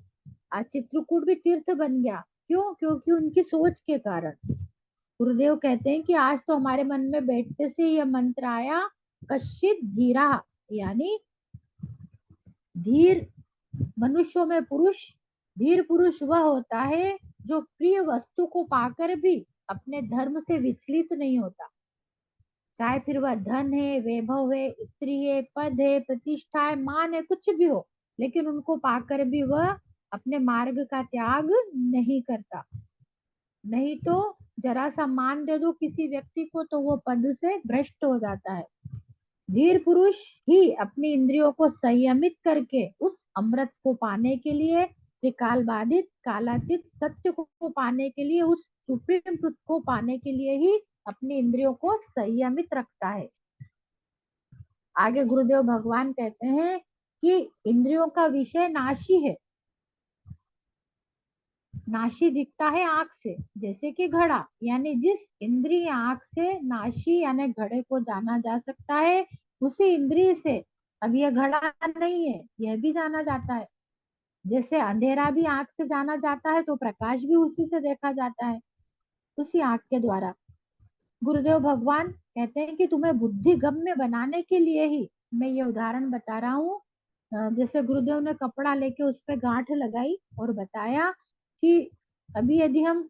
Speaker 6: आज चित्रकूट भी तीर्थ बन गया। क्यों? क्योंकि उनकी सोच के कारण। गुरुदेव कहते हैं कि आज तो हमारे मन में बैठते से यह मंत्र आया, कश्चित धीरा, यानी धीर मनुष्यों में पुरुष, धीर पुरुष वह होता है जो प्रिय वस्तु को पाकर भी अपने धर्म से विचलित नहीं होता। चाहे फिर वह धन है, वैभव है, स्त्री है, पद है, प्रतिष्ठा है, मान है, कुछ भी हो, लेकिन उनको पाकर भी वह अपने मार्ग का त्याग नहीं करता। नहीं तो जरा सा मान दे दो किसी व्यक्ति को तो वो पद से भ्रष्ट हो जाता है। धीर पुरुष ही अपनी इंद्रियों को संयमित करके उस अमृत को पाने के लिए, त्रिकाल बाधित कालातीत सत्य को पाने के लिए, उस सुप्रीम ट्रुथ को पाने के लिए ही अपनी इंद्रियों को संयमित रखता है। आगे गुरुदेव भगवान कहते हैं कि इंद्रियों का विषय नाशी है। नाशी दिखता है आंख से, जैसे कि घड़ा, यानी जिस इंद्रिय आंख से नाशी यानी घड़े को जाना जा सकता है, उसी इंद्रिय से अब यह घड़ा नहीं है यह भी जाना जाता है। जैसे अंधेरा भी आंख से जाना जाता है तो प्रकाश भी उसी से देखा जाता है, उसी आंख के द्वारा। गुरुदेव भगवान कहते हैं कि तुम्हें बुद्धि गम्य बनाने के लिए ही मैं ये उदाहरण बता रहा हूँ। जैसे गुरुदेव ने कपड़ा लेके उस पर गांठ लगाई और बताया कि अभी यदि हम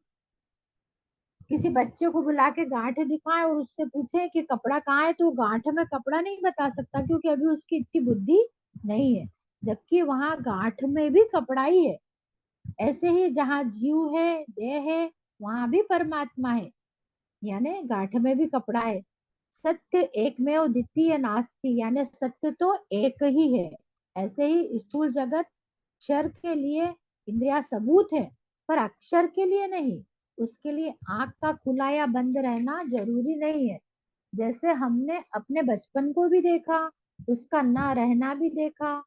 Speaker 6: किसी बच्चे को बुला के गांठ दिखाएं और उससे पूछे कि कपड़ा कहाँ है, तो गांठ में कपड़ा नहीं बता सकता, क्योंकि अभी उसकी इतनी बुद्धि नहीं है, जबकि वहां गांठ में भी कपड़ा ही है। ऐसे ही जहाँ जीव है, देह है, वहां भी परमात्मा है, यानी गांठ में भी कपड़ा है। सत्य एकमेव द्वितीय नास्ति, यानी सत्य तो एक ही है। ऐसे ही स्थूल जगत क्षर के लिए इंद्रिया सबूत है, पर अक्षर के लिए नहीं। उसके लिए आंख का खुला या बंद रहना जरूरी नहीं है। जैसे हमने अपने बचपन को भी देखा, उसका ना रहना भी देखा,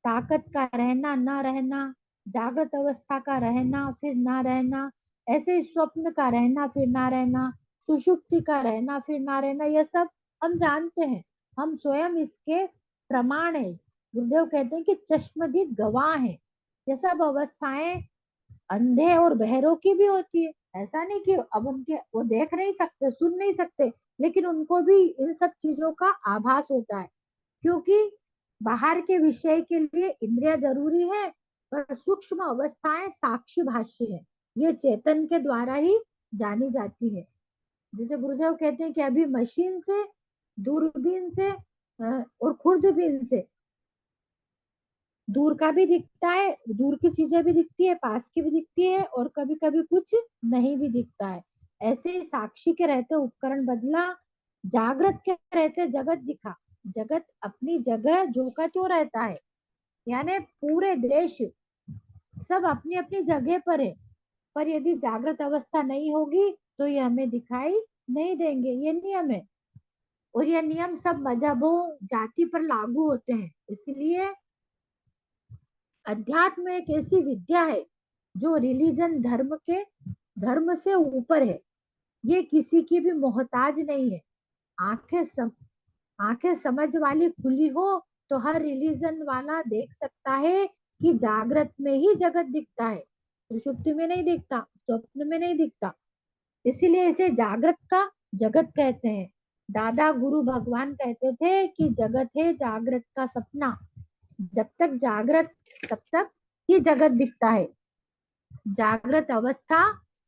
Speaker 6: ताकत का रहना ना रहना, जागृत अवस्था का रहना फिर ना रहना, ऐसे ही स्वप्न का रहना फिर ना रहना, सुषुप्ति का रहना फिर ना रहना, यह सब हम जानते हैं। हम स्वयं इसके प्रमाण है। गुरुदेव कहते हैं कि चश्मदीद गवाह है। ये सब अवस्थाएं अंधे और बहरों की भी होती है। ऐसा नहीं कि अब उनके वो देख नहीं सकते, सुन नहीं सकते, लेकिन उनको भी इन सब चीजों का आभास होता है, क्योंकि बाहर के विषय के लिए इंद्रिया जरूरी है, पर सूक्ष्म अवस्थाएं साक्षी भाष्य है, ये चेतन के द्वारा ही जानी जाती है। जैसे गुरुदेव कहते हैं कि अभी मशीन से, दूरबीन से और खुर्दबीन से दूर का भी दिखता है, दूर की चीजें भी दिखती है, पास की भी दिखती है, और कभी कभी कुछ नहीं भी दिखता है। ऐसे ही साक्षी के रहते उपकरण बदला, जागृत के रहते जगत दिखा। जगत अपनी जगह जो का त्यों रहता है, यानी पूरे देश सब अपनी अपनी जगह पर है, पर यदि जागृत अवस्था नहीं होगी तो ये हमें दिखाई नहीं देंगे। ये नियम है, और ये नियम सब मजहबों जाति पर लागू होते हैं। इसलिए अध्यात्म एक ऐसी विद्या है जो रिलीजन धर्म से ऊपर है। ये किसी की भी मोहताज नहीं है। आंखें समझ वाली खुली हो तो हर रिलीजन वाला देख सकता है कि जागृत में ही जगत दिखता है, सुषुप्ति में नहीं दिखता, स्वप्न में नहीं दिखता। इसीलिए इसे जागृत का जगत कहते हैं। दादा गुरु भगवान कहते थे कि जगत है जागृत का सपना। जब तक जागृत तब तक ही जगत दिखता है। जागृत अवस्था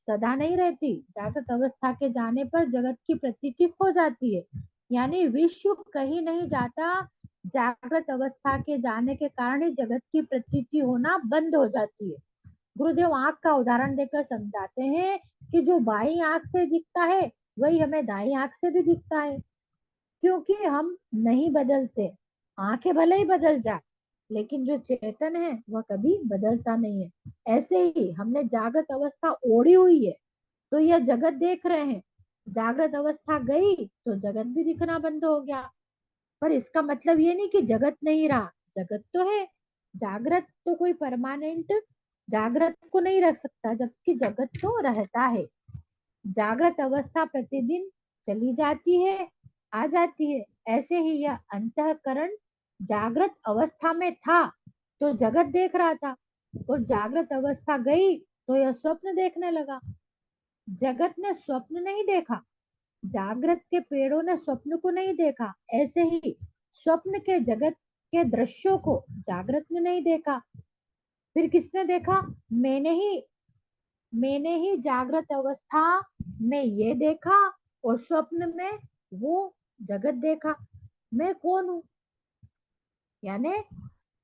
Speaker 6: सदा नहीं रहती। जागृत अवस्था के जाने पर जगत की प्रतीति खो जाती है, यानी विश्व कहीं नहीं जाता। जागृत अवस्था के जाने के कारण ही जगत की प्रतीति होना बंद हो जाती है। गुरुदेव आंख का उदाहरण देकर समझाते हैं कि जो बाई आंख से दिखता है वही हमें दाई आंख से भी दिखता है, क्योंकि हम नहीं बदलते। आंखें भले ही बदल जाए, लेकिन जो चेतन है वह कभी बदलता नहीं है। ऐसे ही हमने जागृत अवस्था ओढ़ी हुई है तो यह जगत देख रहे हैं, जागृत अवस्था गई तो जगत भी दिखना बंद हो गया। पर इसका मतलब ये नहीं कि जगत नहीं रहा, जगत तो है। जागृत तो कोई परमानेंट जागृत को नहीं रख सकता, जबकि जगत तो रहता है। जागृत अवस्था प्रतिदिन चली जाती है, आ जाती है। ऐसे ही यह अंतःकरण जागृत अवस्था में था तो जगत देख रहा था, और जागृत अवस्था गई तो यह स्वप्न देखने लगा। जगत ने स्वप्न नहीं देखा, जागृत के पेड़ों ने स्वप्न को नहीं देखा। ऐसे ही स्वप्न के जगत के दृश्यों को जागृत ने नहीं देखा। फिर किसने देखा? मैंने ही जागृत अवस्था में ये देखा और स्वप्न में वो जगत देखा। मैं कौन हूँ? यानी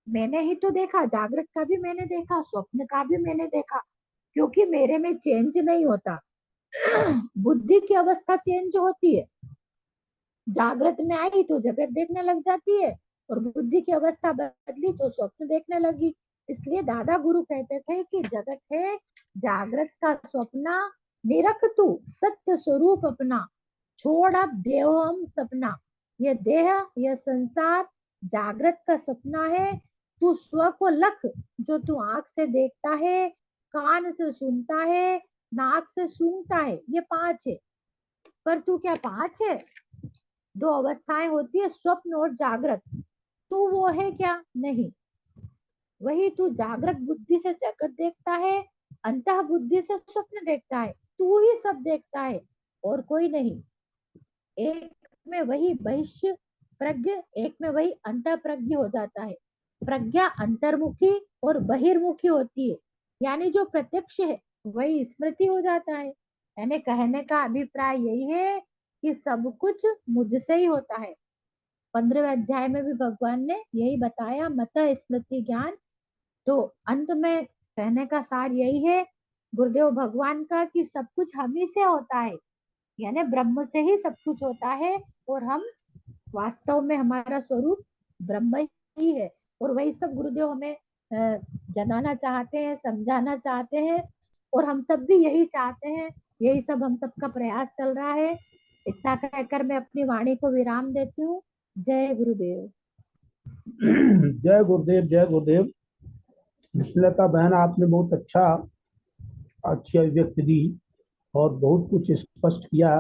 Speaker 6: मैंने ही तो देखा, जागृत का भी मैंने देखा, स्वप्न का भी मैंने देखा, क्योंकि मेरे में चेंज नहीं होता। बुद्धि की अवस्था चेंज होती है, जागृत में आई तो जगत देखने लग जाती है, और बुद्धि की अवस्था बदली तो स्वप्न देखने लगी। इसलिए दादा गुरु कहते थे कि जगत है जागृत का स्वप्ना, निरख तू सत्य स्वरूप अपना, छोड़ अब देहम सपना। यह देह, यह संसार जागृत का सपना है। तू स्व को लख, जो तू आंख से देखता है, कान से सुनता है, नाक से सूंघता है, ये 5 है। पर तू क्या 5 है? 2 अवस्थाएं होती है, स्वप्न और जागृत। तू वो है क्या? नहीं। वही तू जागृत बुद्धि से जगत देखता है, अंतः बुद्धि से स्वप्न देखता है। तू ही सब देखता है और कोई नहीं। एक में वही बहिष्य प्रज्ञ, एक में वही अंतर प्रज्ञ हो जाता है। प्रज्ञा अंतर्मुखी और बहिर्मुखी होती है, यानी जो प्रत्यक्ष है वही स्मृति हो जाता है। यानी कहने का अभिप्राय यही है कि सब कुछ मुझसे ही होता है। 15वें अध्याय में भी भगवान ने यही बताया, मत स्मृति ज्ञान। तो अंत में कहने का सार यही है गुरुदेव भगवान का, कि सब कुछ हम ही से होता है, यानी ब्रह्म से ही सब कुछ होता है, और हम वास्तव में हमारा स्वरूप ब्रह्म ही है। और वही सब गुरुदेव हमें जनाना चाहते हैं, समझाना चाहते हैं, और हम सब भी यही चाहते हैं। यही सब हम सबका प्रयास चल रहा है। इतना कहकर मैं अपनी वाणी को विराम देती हूँ। जय गुरुदेव।
Speaker 2: जय गुरुदेव, जय गुरुदेव। विश्वलता बहन, आपने बहुत अच्छी अभिव्यक्ति दी और बहुत कुछ स्पष्ट किया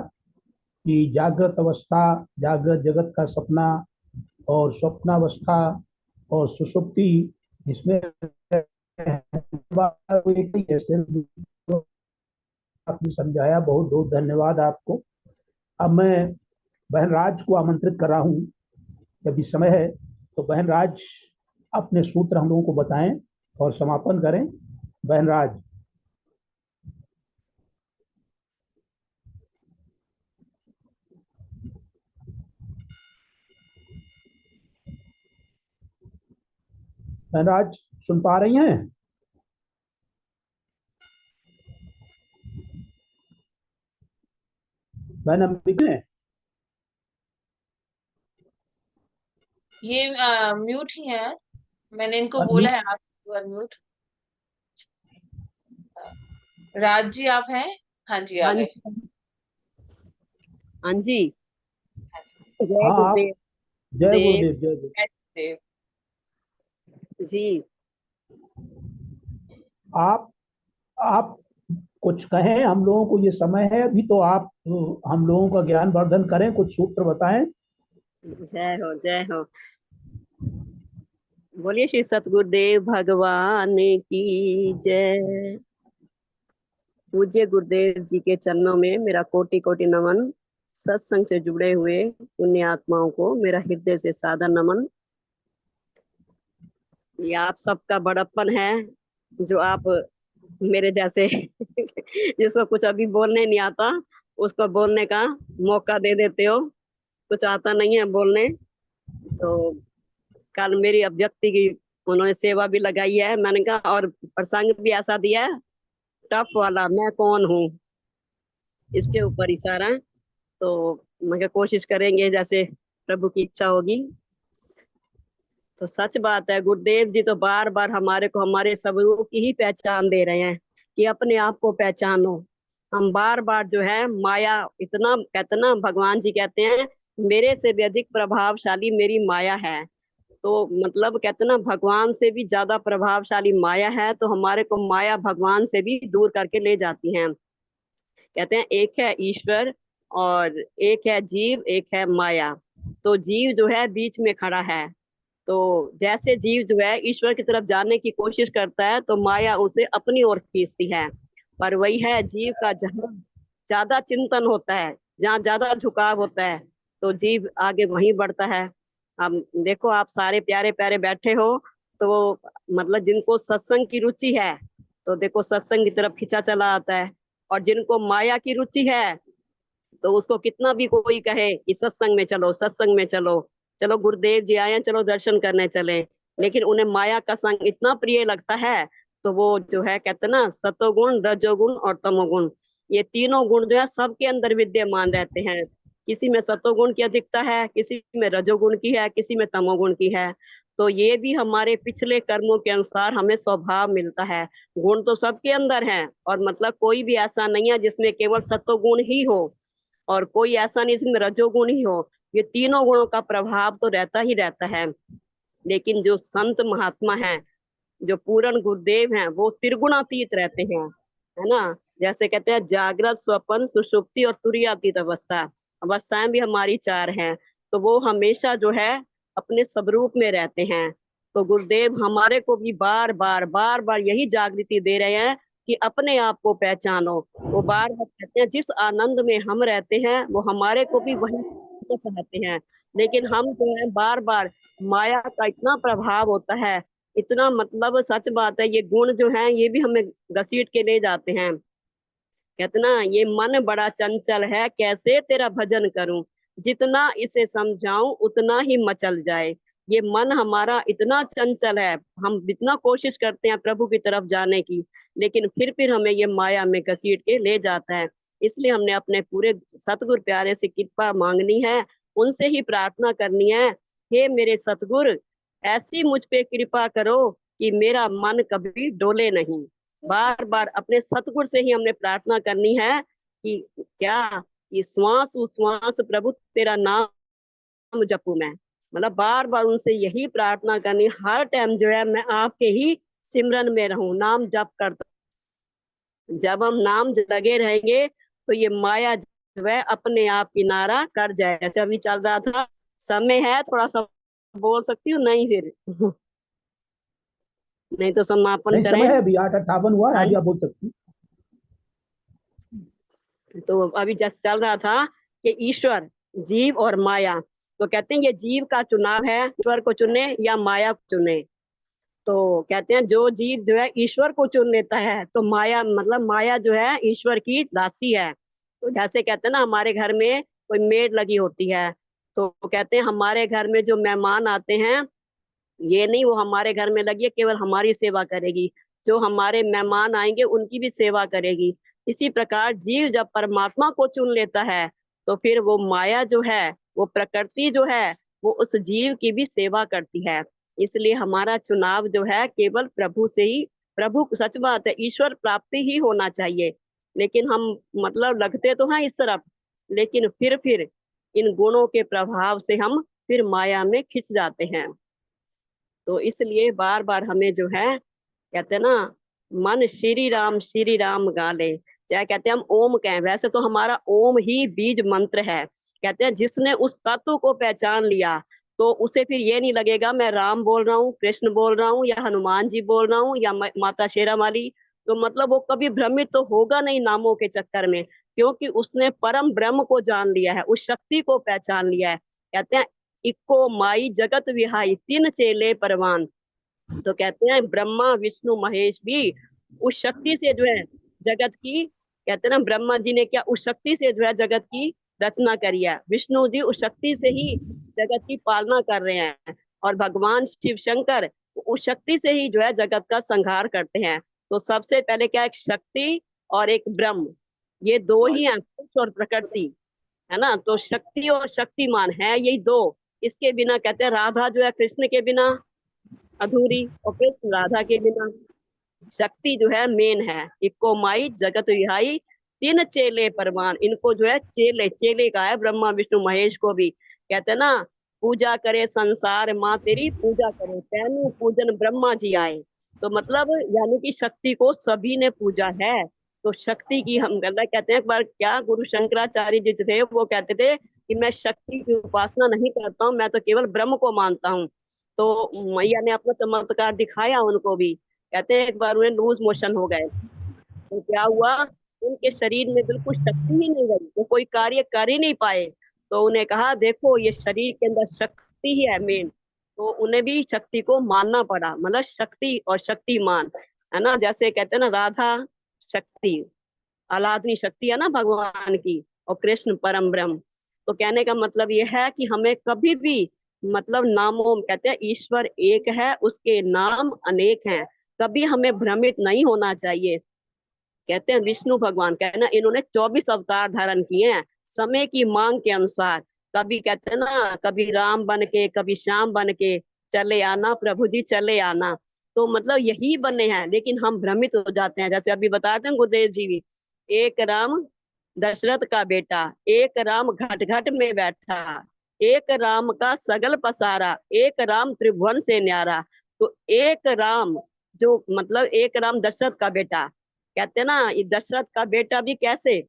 Speaker 2: कि जागृत अवस्था, जागृत जगत का सपना, और स्वप्नावस्था और सुषुप्ति, इसमें आपने समझाया। बहुत बहुत धन्यवाद आपको। अब मैं बहन राज को आमंत्रित कर रहा हूँ, जब समय है तो बहन राज अपने सूत्र हम लोगों को बताएं और समापन करें। बहन राज। बहन राज सुन पा रही हैं? बहन हम हैं?
Speaker 1: ये म्यूट ही है, मैंने इनको बोला
Speaker 2: अनम्यूट।
Speaker 1: है आप अनम्यूट। राज जी आप हैं? हाँ जी आ
Speaker 7: हाँ
Speaker 1: गए।
Speaker 7: हाँ जी।
Speaker 1: हाँ जी।
Speaker 7: जय
Speaker 2: हाँ आप।
Speaker 7: गुरुदेव।
Speaker 2: जय
Speaker 7: देव
Speaker 2: गुरुदेव, जय गुरुदेव।
Speaker 1: देव।
Speaker 7: जी।
Speaker 2: आप कुछ कहें, हम लोगों को ये समय है अभी, तो आप हम लोगों का ज्ञान वर्धन करें, कुछ सूत्र बताएं।
Speaker 7: जय हो, जय हो। बोलिए श्री सतगुरुदेव भगवान की जय। पूज्य गुरुदेव जी के चरणों में मेरा कोटि कोटि नमन। सत्संग से जुड़े हुए पुण्य आत्माओं को मेरा हृदय से सादर नमन। ये आप सबका बड़प्पन है, जो आप मेरे जैसे जिसको कुछ अभी बोलने नहीं आता उसको बोलने का मौका दे देते हो। कुछ आता नहीं है बोलने, तो कल मेरी अभिव्यक्ति की उन्होंने सेवा भी लगाई है। मैंने कहा, और प्रसंग भी ऐसा दिया है टफ वाला, मैं कौन हूँ, इसके ऊपर इशारा। तो मैं कोशिश करेंगे जैसे प्रभु की इच्छा होगी। तो सच बात है, गुरुदेव जी तो बार बार हमारे को हमारे स्वरूप की ही पहचान दे रहे हैं कि अपने आप को पहचानो। हम बार बार जो है माया, इतना कहते ना, भगवान जी कहते हैं मेरे से भी अधिक प्रभावशाली मेरी माया है। तो मतलब कहते ना भगवान से भी ज्यादा प्रभावशाली माया है, तो हमारे को माया भगवान से भी दूर करके ले जाती है। कहते हैं एक है ईश्वर और एक है जीव, एक है माया। तो जीव जो है बीच में खड़ा है। तो जैसे जीव जो है ईश्वर की तरफ जाने की कोशिश करता है, तो माया उसे अपनी ओर खींचती है। पर वही है जीव का जहाँ ज्यादा चिंतन होता है, जहाँ ज्यादा झुकाव होता है, तो जीव आगे वहीं बढ़ता है। हम देखो, आप सारे प्यारे प्यारे बैठे हो, तो मतलब जिनको सत्संग की रुचि है, तो देखो सत्संग की तरफ खिंचा चला आता है। और जिनको माया की रुचि है, तो उसको कितना भी कोई कहे कि सत्संग में चलो, सत्संग में चलो, चलो गुरुदेव जी आए हैं, चलो दर्शन करने चले, लेकिन उन्हें माया का संग इतना प्रिय लगता है, तो वो जो है कहते ना सतोगुण, रजोगुण और तमोगुण, ये तीनों गुण जो है सबके अंदर विद्यमान रहते हैं। किसी में सतोगुण की अधिकता है, किसी में रजोगुण की है, किसी में तमोगुण की है। तो ये भी हमारे पिछले कर्मों के अनुसार हमें स्वभाव मिलता है। गुण तो सबके अंदर है, और मतलब कोई भी ऐसा नहीं है जिसमें केवल सतोगुण ही हो, और कोई ऐसा नहीं जिसमें रजोगुण ही हो। ये तीनों गुणों का प्रभाव तो रहता ही रहता है। लेकिन जो संत महात्मा हैं, जो पूर्ण गुरुदेव हैं, वो त्रिगुणातीत रहते हैं, है ना। जैसे कहते हैं जागृत, स्वप्न, सुषुप्ति और तुरीयातीत अवस्था, अवस्थाएं भी हमारी 4 हैं। तो वो हमेशा जो है अपने स्वरूप में रहते हैं। तो गुरुदेव हमारे को भी बार बार यही जागृति दे रहे हैं कि अपने आप को पहचानो। वो बार बार कहते हैं जिस आनंद में हम रहते हैं, वो हमारे को भी वही चाहते हैं। लेकिन हम जो है बार बार माया का इतना प्रभाव होता है, इतना मतलब सच बात है, ये गुण जो है ये भी हमें घसीट के ले जाते हैं। कहते ना ये मन बड़ा चंचल है, कैसे तेरा भजन करूं, जितना इसे समझाऊं उतना ही मचल जाए। ये मन हमारा इतना चंचल है, हम जितना कोशिश करते हैं प्रभु की तरफ जाने की, लेकिन फिर हमें ये माया में घसीट के ले जाता है। इसलिए हमने अपने पूरे सतगुरु प्यारे से कृपा मांगनी है, उनसे ही प्रार्थना करनी है, हे मेरे सतगुरु, ऐसी मुझ पे कृपा करो कि मेरा मन कभी डोले नहीं। बार बार अपने सतगुरु से ही हमने प्रार्थना करनी है कि क्या, कि श्वास उश्वास प्रभु तेरा नाम जपू मैं। मतलब बार बार उनसे यही प्रार्थना करनी, हर टाइम जो है मैं आपके ही सिमरन में रहूं, नाम जप करता। जब हम नाम लगे रहेंगे, तो ये माया जो है अपने आप किनारा कर जाए। जैसे अभी चल रहा था, समय है थोड़ा सा बोल सकती हूँ नहीं फिर नहीं तो समापन
Speaker 2: नहीं,
Speaker 7: करें।
Speaker 2: समय है अभी, 8:58 हुआ है,
Speaker 7: हाँ
Speaker 2: अभी आप बोल सकती हैं।
Speaker 7: तो अभी जैसे चल रहा था कि ईश्वर, जीव और माया, तो कहते हैं ये जीव का चुनाव है, ईश्वर को चुने या माया को चुने। तो कहते हैं जो जीव जो है ईश्वर को चुन लेता है, तो माया मतलब माया जो है ईश्वर की दासी है। तो जैसे कहते हैं ना हमारे घर में कोई मेड लगी होती है, तो कहते हैं हमारे घर में जो मेहमान आते हैं, ये नहीं वो हमारे घर में लगी है केवल हमारी सेवा करेगी, जो हमारे मेहमान आएंगे उनकी भी सेवा करेगी। इसी प्रकार जीव जब परमात्मा को चुन लेता है, तो फिर वो माया जो है, वो प्रकृति जो है, वो उस जीव की भी सेवा करती है। इसलिए हमारा चुनाव जो है केवल प्रभु से ही, प्रभु सच बात है ईश्वर प्राप्ति ही होना चाहिए। लेकिन हम मतलब लगते तो हैं इस तरफ, लेकिन फिर इन गुणों के प्रभाव से हम फिर माया में खिंच जाते हैं। तो इसलिए बार बार हमें जो है कहते हैं ना, मन श्री राम गाले, चाहे कहते हैं हम ओम कहें, वैसे तो हमारा ओम ही बीज मंत्र है। कहते हैं जिसने उस तत्व को पहचान लिया, तो उसे फिर ये नहीं लगेगा मैं राम बोल रहा हूँ, कृष्ण बोल रहा हूँ, या हनुमान जी बोल रहा हूँ, या माता शेरा वाली। तो मतलब वो कभी भ्रमित तो होगा नहीं नामों के चक्कर में, क्योंकि उसने परम ब्रह्म को जान लिया है, उस शक्ति को पहचान लिया है। कहते हैं इक्को माई जगत विहाई, 3 चेले परवान। तो कहते हैं ब्रह्मा विष्णु महेश भी उस शक्ति से जो है जगत की, कहते हैं ना ब्रह्मा जी ने क्या उस शक्ति से जो है जगत की रचना करी है, विष्णु जी उस शक्ति से ही जगत की पालना कर रहे हैं, और भगवान शिव शंकर उस शक्ति से ही जो है जगत का संहार करते हैं। तो सबसे पहले क्या, एक शक्ति और एक ब्रह्म, ये दो ही हैं, पुरुष और प्रकृति, है ना। तो शक्ति और शक्तिमान है यही दो, इसके बिना कहते हैं राधा जो है कृष्ण के बिना अधूरी, और कृष्ण राधा के बिना। शक्ति जो है मेन है, इक्को माई जगत विहाई, 3 चेले परवान। इनको जो है चेले, चेले का है ब्रह्मा विष्णु महेश को भी, कहते हैं ना पूजा करे संसार माँ तेरी पूजा करे, तेनु पूजन ब्रह्मा जी आए। तो मतलब यानी कि शक्ति को सभी ने पूजा है। तो शक्ति की हम कहते हैं, एक बार क्या गुरु शंकराचार्य जी थे, वो कहते थे कि मैं शक्ति की उपासना नहीं करता हूँ, मैं तो केवल ब्रह्म को मानता हूँ। तो मैया ने अपना चमत्कार दिखाया उनको भी। कहते हैं एक बार उन्हें लूज मोशन हो गए, तो क्या हुआ, उनके शरीर में बिल्कुल शक्ति ही नहीं रही, वो कोई कार्य कर ही नहीं पाए। तो उन्हें कहा देखो ये शरीर के अंदर शक्ति ही है मेन। तो उन्हें भी शक्ति को मानना पड़ा, मतलब शक्ति और शक्तिमान, है ना। जैसे कहते हैं ना राधा शक्ति, आलादनी शक्ति है ना भगवान की, और कृष्ण परम ब्रह्म। तो कहने का मतलब ये है कि हमें कभी भी मतलब नामों, कहते हैं ईश्वर एक है, उसके नाम अनेक हैं, कभी हमें भ्रमित नहीं होना चाहिए। कहते हैं विष्णु भगवान, कहना इन्होंने 24 अवतार धारण किए हैं समय की मांग के अनुसार। कभी कहते हैं ना, कभी राम बन के, कभी श्याम बन के चले आना प्रभु जी चले आना। तो मतलब यही बने हैं, लेकिन हम भ्रमित हो जाते हैं। जैसे अभी बताते हैं गुरुदेव जी भी, एक राम दशरथ का बेटा, एक राम घट घट में बैठा, एक राम का सगल पसारा, एक राम त्रिभुवन से न्यारा। तो एक राम, जो मतलब एक राम दशरथ का बेटा, कहते हैं ना ये दशरथ का बेटा भी कैसे,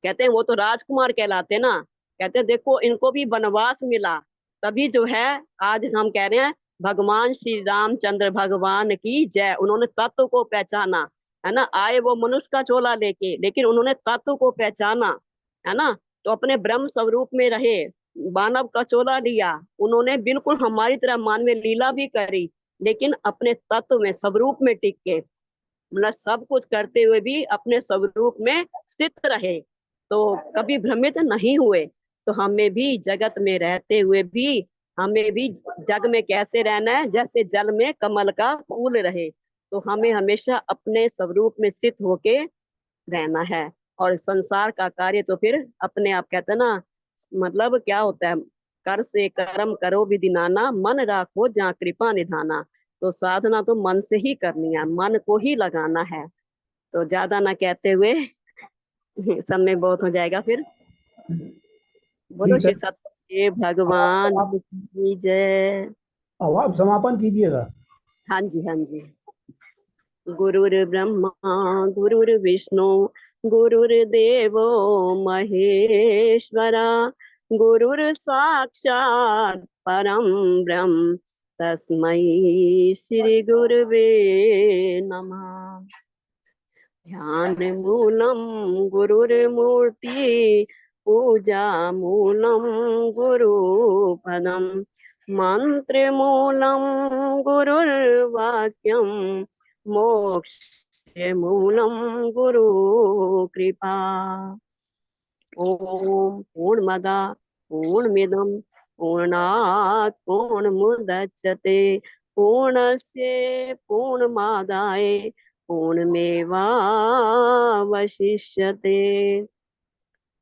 Speaker 7: कहते हैं वो तो राजकुमार कहलाते ना। कहते हैं देखो इनको भी वनवास मिला, तभी जो है आज हम कह रहे हैं भगवान श्री रामचंद्र भगवान की जय। उन्होंने तत्व को पहचाना, है ना। आए वो मनुष्य का चोला लेके, लेकिन उन्होंने तत्व को पहचाना, है ना। तो अपने ब्रह्म स्वरूप में रहे, मानव का चोला लिया उन्होंने, बिल्कुल हमारी तरह मानवीय लीला भी करी, लेकिन अपने तत्व में स्वरूप में टिक के, मतलब सब कुछ करते हुए भी अपने स्वरूप में स्थित रहे। तो कभी भ्रमित नहीं हुए। तो हमें भी जगत में रहते हुए भी, हमें भी जग में कैसे रहना है, जैसे जल में कमल का फूल रहे। तो हमें हमेशा अपने स्वरूप में स्थित होके रहना है। और संसार का कार्य तो फिर अपने आप, कहते हैं ना, मतलब क्या होता है, कर से कर्म करो विधि नाना, मन राखो जहाँ कृपा निधाना। तो साधना तो मन से ही करनी है, मन को ही लगाना है। तो ज्यादा ना कहते हुए समय बहुत हो जाएगा फिर। बोलो
Speaker 2: ठीक है।
Speaker 7: श्री सत्य भगवान
Speaker 2: आप
Speaker 7: की जय।
Speaker 2: अब आप समापन कीजिएगा।
Speaker 7: हाँ जी, हाँ जी। गुरुर्ब्रह्मा गुरुर्विष्णु गुरुर्देवो महेश्वरा, गुरुर्साक्षात् परम ब्रह्म तस्मै श्री गुरुवे नमः। ध्यान मूलम गुरुर्मूर्ति, पूजा मूलम गुरुपदम, मंत्र मूलम गुरुर्वाक्यम, मोक्ष मूलम गुरु कृपा। ओम पूर्णमदा पूर्णमिदं पूर्णात् पूर्णमुदच्यते, पूर्णस्य पूर्णमादाय पूर्णमेवावशिष्यते।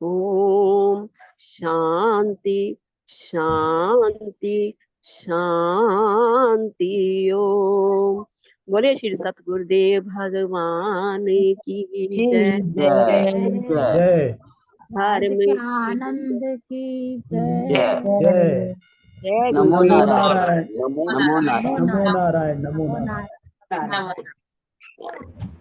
Speaker 7: ओम शांति शांति शांति। ओम। बोले श्री सतगुरुदेव भगवान की जय।
Speaker 1: जय।
Speaker 2: जय
Speaker 5: आज के
Speaker 7: धार्मिक
Speaker 5: आनंद की जय।
Speaker 3: जय।
Speaker 2: जय।
Speaker 7: जय
Speaker 3: नमो
Speaker 2: नमो
Speaker 7: गुरुदेव।
Speaker 3: नारायण।
Speaker 2: नारायण।
Speaker 3: नमो नारायण।
Speaker 2: नमो नारायण। नमो
Speaker 5: नमो
Speaker 2: नारायण।
Speaker 5: नारायण।
Speaker 1: नमस्कार।